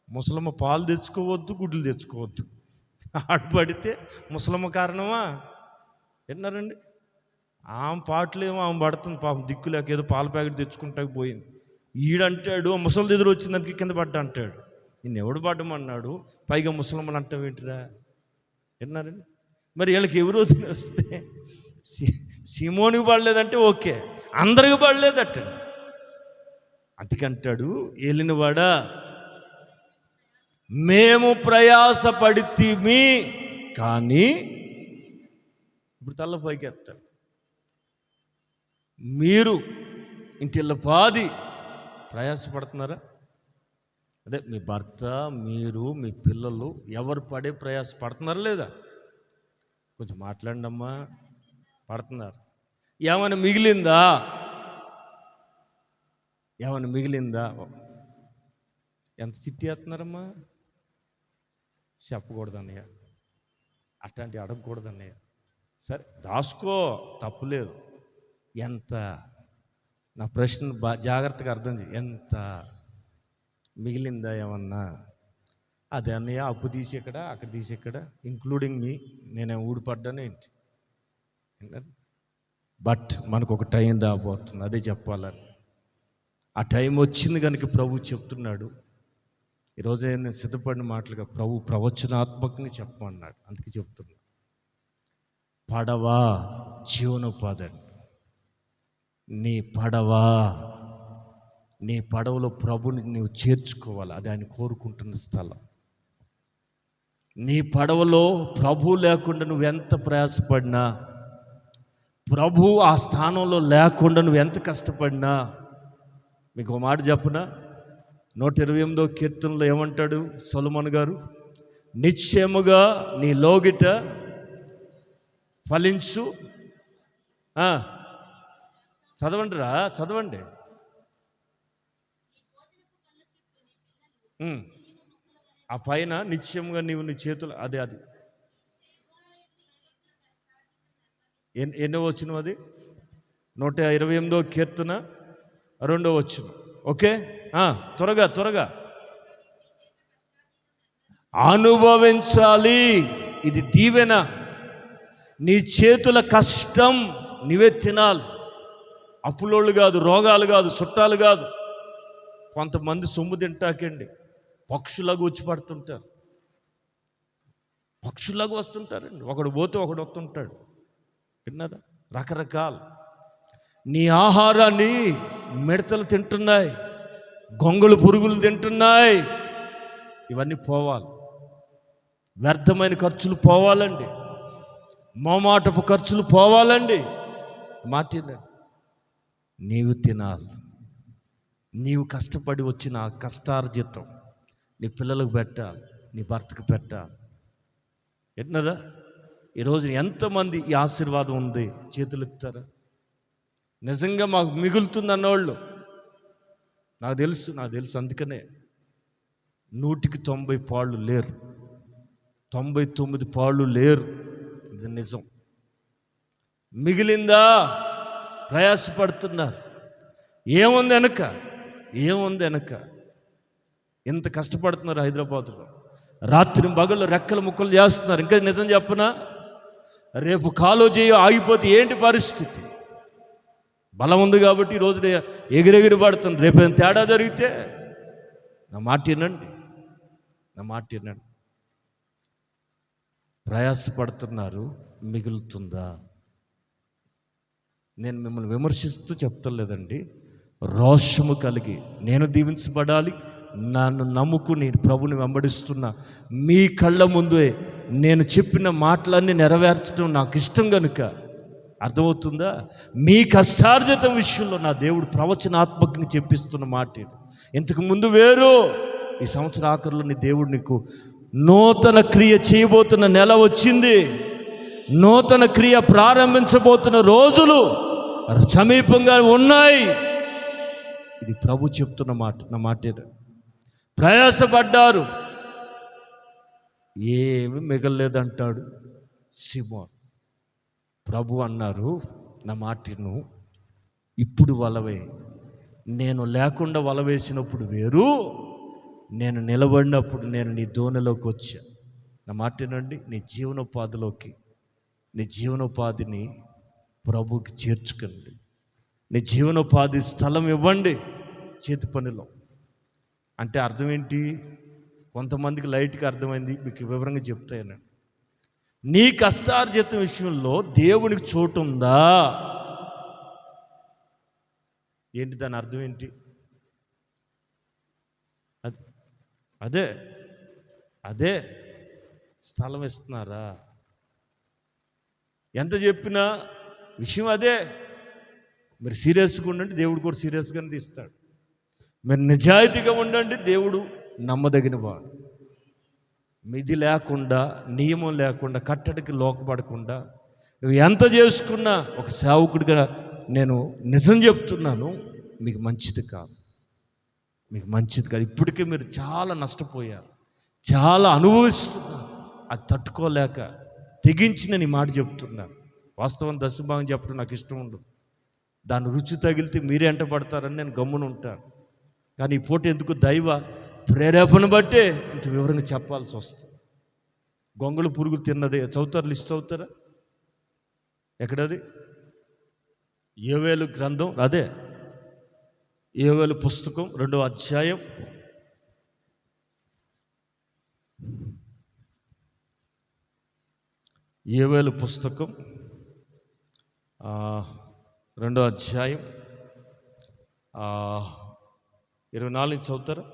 ముసలమ్మ పాలు తెచ్చుకోవద్దు, గుడ్లు తెచ్చుకోవద్దు. ఆడు పడితే ముసలమ్మ కారణమా? విన్నారండి? ఆమె పాటలేమో ఆమె పడుతుంది పాపం, దిక్కులేక ఏదో పాల ప్యాకెట్ తెచ్చుకుంటాకి పోయింది. ఈడంటాడు ముసలి దగ్గర వచ్చింది అందుకే కింద పడ్డా అంటాడు. నిన్ను ఎవడు పడ్డమన్నాడు? పైగా ముసలమ్మని అంటావేంటిరా? విన్నారండి? మరి వీళ్ళకి ఎవరు వస్తే సీమోనికి పడలేదంటే ఓకే, అందరికి పడలేదట. అందుకంటాడు, ఏలినవాడా మేము ప్రయాసపడితిమి కానీ, ఇప్పుడు తల్ల పైకి ఎత్తాడు, మీరు ఇంటిల్ల పాది ప్రయాసపడుతున్నారా? అదే మీ భర్త, మీరు, మీ పిల్లలు ఎవరు పడే ప్రయాసపడుతున్నారా లేదా? కొంచెం మాట్లాడండి అమ్మా. పడుతున్నారు. ఏమైనా మిగిలిందా? ఎంత చిట్టి వేస్తున్నారమ్మా? చెప్పకూడదు అన్నయ్య, అట్లాంటివి అడగకూడదు అన్నయ్య. సరే దాసుకో, తప్పులేదు. ఎంత? నా ప్రశ్న జాగ్రత్తగా అర్థం చేయి. ఎంత మిగిలిందా ఏమన్నా? అదే అన్నయ్య, అప్పు తీసి ఎక్కడ, అక్కడ తీసి ఎక్కడ, ఇంక్లూడింగ్ మీ, నేనే ఊడిపడ్డాను ఏంటి? బట్ మనకు ఒక టైం రాబోతుంది, అదే చెప్పాలని. ఆ టైం వచ్చింది కనుక ప్రభు చెప్తున్నాడు. ఈరోజు నేను సిద్ధపడిన మాటలుగా ప్రభు ప్రవచనాత్మకంగా చెప్పమన్నాడు, అందుకే చెప్తున్నా. పడవా జీవనోపాధి. నీ పడవలో ప్రభుని నీవు చేర్చుకోవాలి. అది ఆయన కోరుకుంటున్న స్థలం. నీ పడవలో ప్రభు లేకుండా నువ్వెంత ప్రయాసపడినా, ప్రభు ఆ స్థానంలో లేకుండా నువ్వెంత కష్టపడినా, మీకు ఒక మాట చెప్పునా, 128వ కీర్తనలో ఏమంటాడు సొలొమోను గారు? నిశ్చయముగా నీ లోగిట ఫలించు. చదవండి. ఆ పైన నిశ్చయముగా నీవు నీ చేతులు, అది ఎన్నో వచనం? అది 128వ కీర్తన 2వ వచనం. ఓకే, త్వరగా అనుభవించాలి. ఇది దీవెన. నీ చేతుల కష్టం నీవే తినాలి. అప్పులోళ్ళు కాదు, రోగాలు కాదు, చుట్టాలు కాదు. కొంతమంది సొమ్ము తింటాకండి పక్షులాగా వచ్చి పడుతుంటారు. పక్షులాగా వస్తుంటారండి. ఒకడు పోతే ఒకడు వస్తుంటాడు. విన్నారా? రకరకాలు. నీ ఆహారాన్ని మిడతలు తింటున్నాయి, గొంగళి పురుగులు తింటున్నాయి. ఇవన్నీ పోవాలి. వ్యర్థమైన ఖర్చులు పోవాలండి. మోమాటపు ఖర్చులు పోవాలండి. మాట వినండి. నీవు తినాలి. నీవు కష్టపడి వచ్చిన ఆ కష్టార్జితం నీ పిల్లలకు పెట్టాలి, నీ భర్తకు పెట్టాలి. విన్నారా? ఈరోజు ఎంతమంది ఈ ఆశీర్వాదం ఉంది చేతులు ఎత్తారా? నిజంగా మాకు మిగులుతుంది అన్నవాళ్ళు నాకు తెలుసు. అందుకనే 100కి 90 పాళ్ళు లేరు, 99 పాళ్ళు లేరు. ఇది నిజం. మిగిలిందా ప్రయాసపడుతున్నారు. ఏముంది వెనక? ఇంత కష్టపడుతున్నారు హైదరాబాదులో, రాత్రి పగళ్ళు రెక్కల ముక్కలు చేస్తున్నారు. ఇంకా నిజం చెప్పనా, రేపు కాలో చేయో ఆగిపోతే ఏంటి పరిస్థితి? బలం ఉంది కాబట్టి ఈరోజు ఎగిరెగిరి పడుతుంది. రేపు ఏం తేడా జరిగితే నా మాట వినండి. ప్రయాసపడుతున్నారు, మిగులుతుందా? నేను మిమ్మల్ని విమర్శిస్తూ చెప్తలేదండి. రోషము కలిగి నేను దీవించబడాలి, నన్ను నమ్ముకుని ప్రభుని వెంబడిస్తున్న మీ కళ్ళ ముందే నేను చెప్పిన మాటలన్నీ నెరవేర్చడం నాకు ఇష్టం కనుక, అర్థమవుతుందా? మీ కష్టార్జితం విషయంలో నా దేవుడు ప్రవచనాత్మకని చెప్పిస్తున్న మాట ఇది. ఇంతకు ముందు వేరు. ఈ సంవత్సర ఆఖరిలో నీ దేవుడు నీకు నూతన క్రియ చేయబోతున్న నెల వచ్చింది. నూతన క్రియ ప్రారంభించబోతున్న రోజులు సమీపంగా ఉన్నాయి. ఇది ప్రభు చెప్తున్న మాట. నా మాట ప్రయాసపడ్డారు, ఏమి మిగలలేదంటాడు సీమోను. ప్రభు అన్నారు, నా మాటను ఇప్పుడు వలవే. నేను లేకుండా వల వేసినప్పుడు వేరు, నేను నిలబడినప్పుడు నేను నీ దోణిలోకి వచ్చా. నా మాటనండి, నీ జీవనోపాధిని ప్రభుకి చేర్చుకోండి. నీ జీవనోపాధి స్థలం ఇవ్వండి చేతి పనిలో. అంటే అర్థం ఏంటి? కొంతమందికి లైట్గా అర్థమైంది, మీకు వివరంగా చెప్తాను. నీ కష్టార్జితం విషయంలో దేవునికి చోటు ఉందా? ఏంటి దాని అర్థం ఏంటి? అదే స్థలం ఇస్తున్నారా? ఎంత చెప్పినా విషయం అదే. మీరు సీరియస్గా ఉండండి, దేవుడు కూడా సీరియస్గానే తీస్తాడు. మీరు నిజాయితీగా ఉండండి, దేవుడు నమ్మదగిన వాడు. మిది లేకుండా, నియమం లేకుండా, కట్టడికి లోకపడకుండా నువ్వు ఎంత చేసుకున్నా ఒక సేవకుడిగా నేను నిజం చెప్తున్నాను, మీకు మంచిది కాదు. ఇప్పటికే మీరు చాలా నష్టపోయారు, చాలా అనుభవిస్తున్నారు. అది తట్టుకోలేక తెగించిన నీ మాట చెప్తున్నాను. వాస్తవం దశభాగం చెప్పడం నాకు ఇష్టం ఉండదు. దాని రుచి తగిలితే మీరే ఎంట పడతారని నేను గమ్మున ఉంటాను. కానీ ఈ పూట ఎందుకు దైవ ప్రేరేపణ బట్టే ఇంత వివరంగా చెప్పాల్సి వస్తుంది. గొంగళి పురుగు తిన్నది చదువుతారు, లిస్ట్ చదువుతారా? ఎక్కడది? యోవేలు గ్రంథం, అదే యోవేలు పుస్తకం 2వ అధ్యాయం 2వ అధ్యాయం 24 చదువుతారా?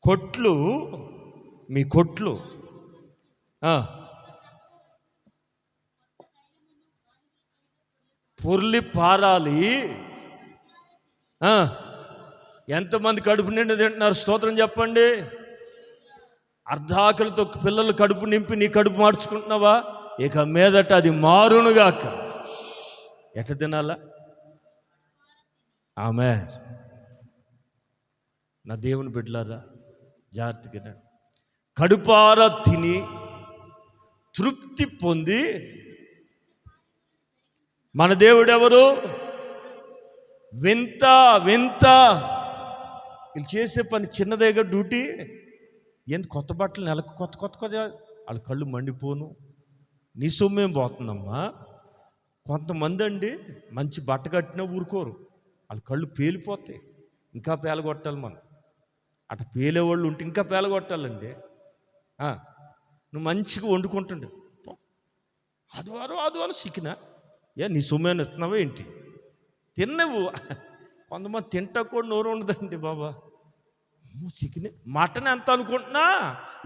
కొట్లు, మీ కొట్లు పొర్లి పారాలి. ఎంతమంది కడుపు నిండి తింటున్నారు? స్తోత్రం చెప్పండి. అర్ధాకలితో పిల్లలు కడుపు నింపి నీ కడుపు మార్చుకుంటున్నావా? ఇక మీదట అది మారునుగాక. ఎట్ట తినాలా? ఆమె నా దేవుని బిడ్డలారా, జాగ్రత్తగా కడుపారా తిని తృప్తి పొంది. మన దేవుడు ఎవరు? వింత వీళ్ళు చేసే పని చిన్నదేగా డ్యూటీ. ఏంటి కొత్త బట్టలు నెలకు కొత్త వాళ్ళ కళ్ళు మండిపోను. నీ సొమ్మేం పోతుందమ్మా? కొంతమంది అండి మంచి బట్ట కట్టినా ఊరుకోరు, వాళ్ళ కళ్ళు పేలిపోతాయి. ఇంకా పేలగొట్టాలి మనం. అటు పేలేవాళ్ళు ఉంటే ఇంకా పేలగొట్టాలండి. నువ్వు మంచిగా వండుకుంటుండే ఆదివారం సిక్కినా నీ సొమ్మేని ఇస్తున్నావా ఏంటి? తిన్నవు. కొంతమంది తింటా కూడా నోరు ఉండదండి బాబా. చికెన్ మటన్ ఎంత అనుకుంటున్నా?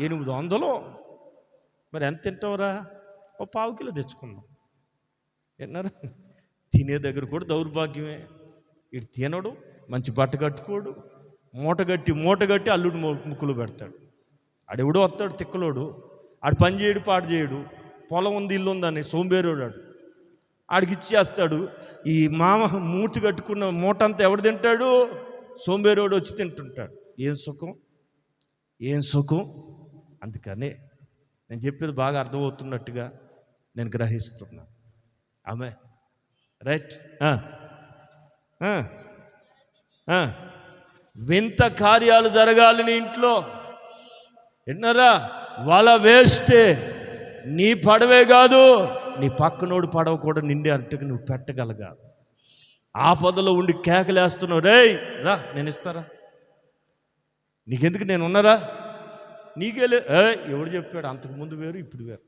800. మరి ఎంత తింటావురా? 1 పావు కిలో తెచ్చుకుందాం. విన్నారా? తినే దగ్గర కూడా దౌర్భాగ్యమే. ఇటు తినడు, మంచి బట్ట కట్టుకోడు, మూట కట్టి అల్లుడు ముక్కులు పెడతాడు. ఆడెవడో వస్తాడు తిక్కలోడు, ఆడు పని చేయడు, పాడు చేయడు, పొలం ఉంది, ఇల్లు ఉందని సోంబేరోడు ఆడికి ఇచ్చేస్తాడు. ఈ మామ మూట కట్టుకున్న మూట అంతా ఎవడు తింటాడు? సోంబేరోడు వచ్చి తింటుంటాడు. ఏం సుఖం. అందుకనే నేను చెప్పేది బాగా అర్థమవుతున్నట్టుగా నేను గ్రహిస్తున్నా. ఆమె రైట్. వింత కార్యాలు జరగాలి నీ ఇంట్లో. విన్నారా? వల వేస్తే నీ పడవే కాదు, నీ పక్కనోడు పడవ కూడా నిండి అట్టుకు నువ్వు పెట్టగలగాలి. ఆపదలో ఉండి కేకలేస్తున్నావు, రేయ్ రా నేను ఇస్తారా, నీకెందుకు నేను ఉన్నారా, నీకేలే ఎవడు చెప్పాడు? అంతకుముందు వేరు ఇప్పుడు వేరు.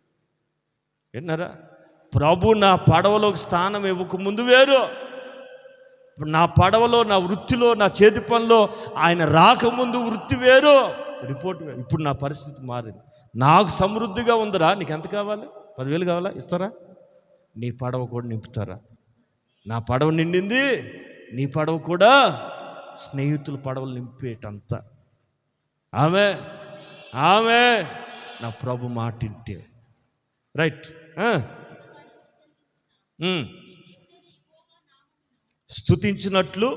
విన్నారా? ప్రభు నా పడవలోకి స్థానం ఇవ్వకముందు వేరు, నా పడవలో, నా వృత్తిలో, నా చేతి పనిలో ఆయన రాకముందు వృత్తి వేరు, రిపోర్ట్ వేరు. ఇప్పుడు నా పరిస్థితి మారింది. నాకు సమృద్ధిగా ఉందరా, నీకు ఎంత కావాలి? 10,000 కావాలా? ఇస్తారా? నీ పడవ కూడా నింపుతారా? నా పడవ నిండింది, నీ పడవ కూడా స్నేహితుల పడవలు నింపేటంత. ఆమె నా ప్రభు మాటింటే రైట్. స్తుతించినట్లు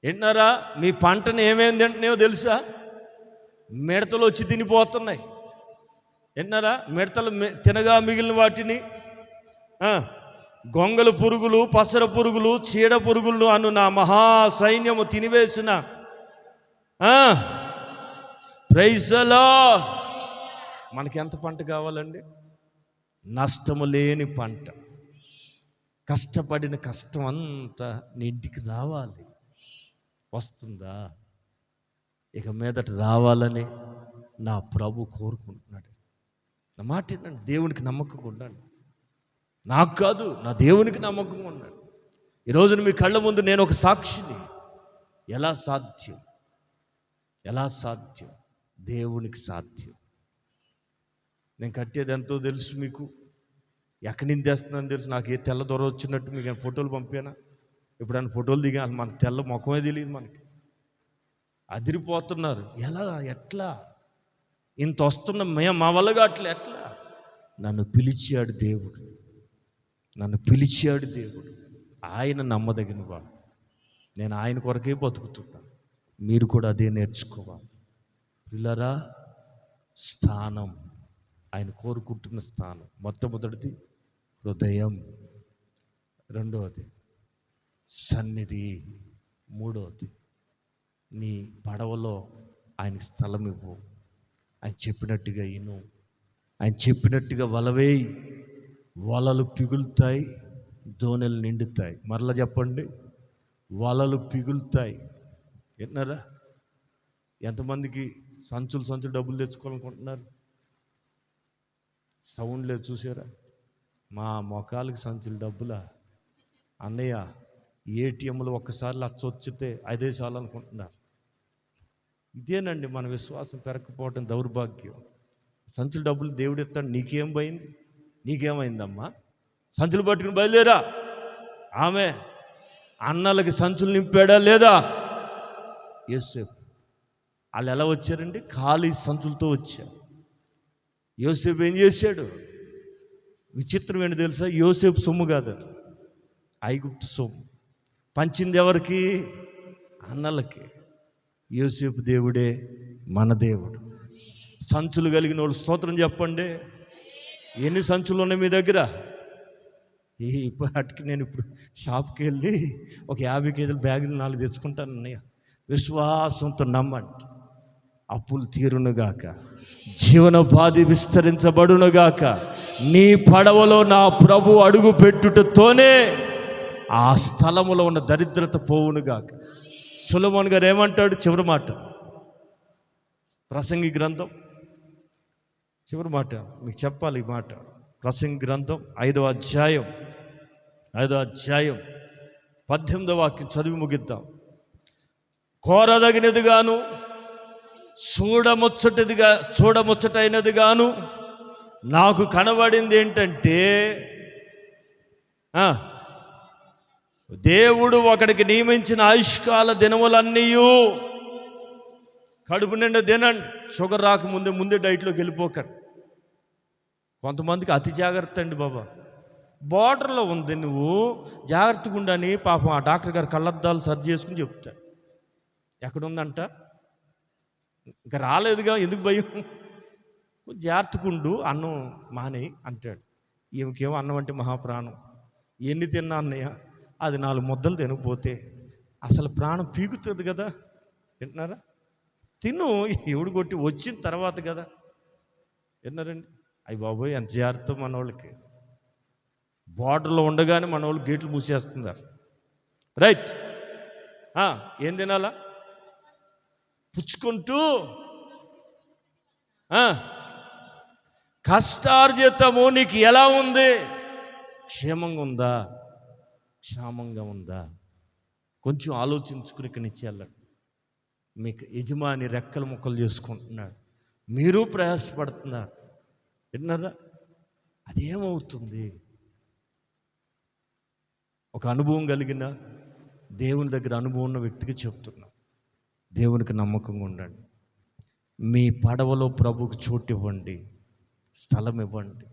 విన్నారా? మీ పంటను ఏమేమి తింటున్నాయో తెలుసా? మిడతలు వచ్చి తినిపోతున్నాయి. విన్నారా? మిడతలు తినగా మిగిలిన వాటిని గొంగళ పురుగులు, పసర పురుగులు, చీడ పురుగులు అను నా మహాసైన్యము తినివేసిన ప్రైజ్ లా. మనకి ఎంత పంట కావాలండి? నష్టము లేని పంట. కష్టపడిన కష్టం అంతా నీ ఇంటికి రావాలి. వస్తుందా? ఇక మీదట రావాలని నా ప్రభు కోరుకుంటున్నాడు. నా మాట ఏంటంటే, దేవునికి నమ్మకంగా ఉండండి. నాకు కాదు, నా దేవునికి నమ్మకంగా ఉన్నాడు. ఈరోజు మీ కళ్ళ ముందు నేను ఒక సాక్షిని. ఎలా సాధ్యం? దేవునికి సాధ్యం. నేను కట్టేది ఎంతో తెలుసు మీకు, ఎక్కడి నుంచి తెస్తున్నాను తెలుసు. నాకు ఏ తెల్ల దొర వచ్చినట్టు మీకు ఫోటోలు పంపానా? ఎప్పుడైనా ఫోటోలు దిగాను, మన తెల్ల ముఖమే తెలియదు మనకి. అదిరిపోతున్నారు. ఎట్లా ఇంత వస్తున్న మా వల్లగా అట్లా ఎట్లా? నన్ను పిలిచాడు దేవుడు. ఆయన నమ్మదగిన వాడు. నేను ఆయన కొరకే బతుకుతున్నా. మీరు కూడా అదే నేర్చుకోవాలి. పిల్లరా, స్థానం, ఆయన కోరుకుంటున్న స్థానం. మొట్టమొదటిది హృదయం, రెండవది సన్నిధి, మూడవది నీ పడవలో ఆయనకి స్థలం ఇవ్వు. ఆయన చెప్పినట్టుగా ఇను, ఆయన చెప్పినట్టుగా వలవేయి. వలలు పిగులుతాయి, దోణెలు నిండుతాయి. మరలా చెప్పండి, వలలు పిగులుతాయి. విన్నారా? ఎంతమందికి సంచులు డబ్బులు తెచ్చుకోవాలనుకుంటున్నారు? సౌండ్ లేదు, చూసారా? మా మొఖాలకి సంచులు డబ్బులా? అన్నయ్య, ఏటీఎంలు ఒక్కసారి లచ్చ వచ్చితే అదే చాలు అనుకుంటున్నారు. ఇదేనండి మన విశ్వాసం పెరగకపోవటం దౌర్భాగ్యం. సంచులు డబ్బులు దేవుడు ఇస్తాడు. నీకేం పోయింది? నీకేమైందమ్మా? సంచులు పట్టుకుని బయలుదేరా. ఆమె అన్నలకి సంచులు నింపాడా లేదా? యోసేపు వాళ్ళు ఎలా వచ్చారండి? ఖాళీ సంచులతో వచ్చారు. యోసేపు ఏం చేశాడు? విచిత్రం ఏంటి తెలుసా? యోసేపు సొమ్ము కాదు అది, ఐగుప్తు సొమ్ము. పంచింది ఎవరికి? అన్నలకి. యోసేపు దేవుడే మన దేవుడు. సంచులు కలిగిన వాళ్ళు స్తోత్రం చెప్పండి. ఎన్ని సంచులు ఉన్నాయి మీ దగ్గర? ఇప్పటికి నేను ఇప్పుడు షాప్కి వెళ్ళి ఒక 50 కేజీల బ్యాగులు 4 తెచ్చుకుంటాను అన్నయ్య. విశ్వాసంతో నమ్మండి. అప్పులు తీరునుగాక, జీవనోపాధి విస్తరించబడునుగాక. నీ పడవలో నా ప్రభు అడుగు పెట్టుటతోనే ఆ స్థలములో ఉన్న దరిద్రత పోవునుగాక. సొలొమోను గారు ఏమంటాడు? చివరి మాట, ప్రసంగి గ్రంథం చివరి మాట మీకు చెప్పాలి. ఈ మాట ప్రసంగి గ్రంథం 5వ అధ్యాయం 18వ వాక్యం చదివి ముగిద్దాం. కోరదగినదిగాను చూడముచ్చటైనదిగాను నాకు కనబడింది ఏంటంటే దేవుడు ఒకడికి నియమించిన ఆయుష్కాల దినములన్నీ కడుపు నిండా తినండి. షుగర్ రాకముందే ముందే డైట్లోకి వెళ్ళిపోకండి. కొంతమందికి అతి జాగ్రత్త అండి బాబా. బార్డర్లో ఉంది, నువ్వు జాగ్రత్తగా ఉండని పాపం ఆ డాక్టర్ గారు కళ్ళద్దాలు సర్ది చేసుకుని చెప్తాడు. ఎక్కడుందంట, ఇంకా రాలేదుగా, ఎందుకు భయం, జాగ్రత్తగా ఉండు, అన్నం మానే అంటాడు. ఈమెకేమో అన్నం అంటే మహాప్రాణం. ఎన్ని తిన్నా అన్నయ్య, అది 4 ముద్దలు తినకపోతే అసలు ప్రాణం పీకుతుంది కదా. వింటున్నారా? తిను, ఎవడు కొట్టి వచ్చిన తర్వాత కదా. విన్నారండి? అయ్యి బాబోయ్, ఎంత జాగ్రత్త మనోళ్ళకి. బార్డర్లో ఉండగానే మనోళ్ళు గేట్లు మూసేస్తున్నారు. రైట్, ఏం తినాలా? పుచ్చుకుంటూ కష్టార్జితము నీకు ఎలా ఉంది? క్షేమంగా ఉందా, క్షేమంగా ఉందా? కొంచెం ఆలోచించుకుని ఇక్కడి నుంచి వెళ్ళండి. మీకు యజమాని రెక్కలు ముక్కలు చేసుకుంటున్నాడు, మీరు ప్రయాసపడుతున్నారు. విన్నారా? అదేమవుతుంది? ఒక అనుభవం కలిగిన దేవుని దగ్గర అనుభవం ఉన్న వ్యక్తికి చెప్తున్నా, దేవునికి నమ్మకంగా ఉండండి. మీ పడవలో ప్రభుకు చోటు ఇవ్వండి, స్థలం ఇవ్వండి.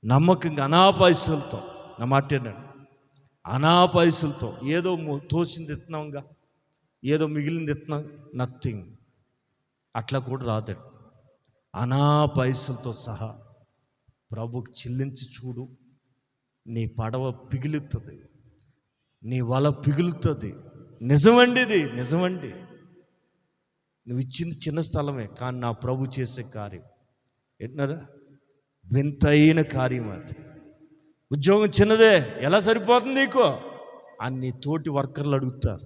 నమ్మకంగా అనాపైసలతో, నా మాట ఏంటండి, అనాపైసలతో ఏదో తోచింది ఇస్తున్నాంగా, ఏదో మిగిలింది ఇస్తున్నాం, నథింగ్. అట్లా కూడా రాదండి. అనాపైసలతో సహా ప్రభుకు చెల్లించి చూడు. నీ పడవ పిగులుతుంది, నీ వల పిగులుతుంది. నిజమండి, ఇది నిజమండి. నువ్వు ఇచ్చింది చిన్న స్థలమే, కానీ నా ప్రభు చేసే కార్యం ఏంటన్నారా, వింతైన కార్యం. అది ఉద్యోగం చిన్నదే, ఎలా సరిపోతుంది నీకు అని తోటి వర్కర్లు అడుగుతారు.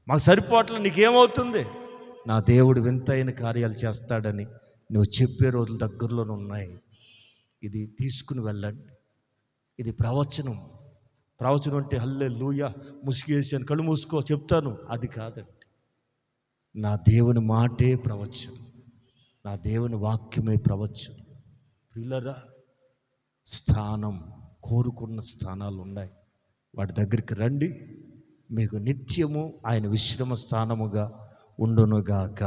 మాకు సరిపోవట్లే, నీకేమవుతుంది? నా దేవుడు వింతైన కార్యాలు చేస్తాడని నువ్వు చెప్పే రోజులు దగ్గరలోనే ఉన్నాయి. ఇది తీసుకుని వెళ్ళండి. ఇది ప్రవచనం. ప్రవచనం అంటే హల్లెలూయా ముసుగేసాను కళ్ళు మూసుకో చెప్తాను, అది కాదండి. నా దేవుని మాటే ప్రవచనం, నా దేవుని వాక్యమే ప్రవచనం. పిల్లరా, స్థానం, కోరుకున్న స్థానాలు ఉన్నాయి, వాటి దగ్గరికి రండి. మీకు నిత్యము ఆయన విశ్రమ స్థానముగా ఉండునుగాక.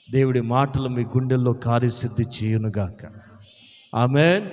దేవుడి మాటలు మీ గుండెల్లో కార్యసిద్ధి చేయునుగాక. ఆమేన్.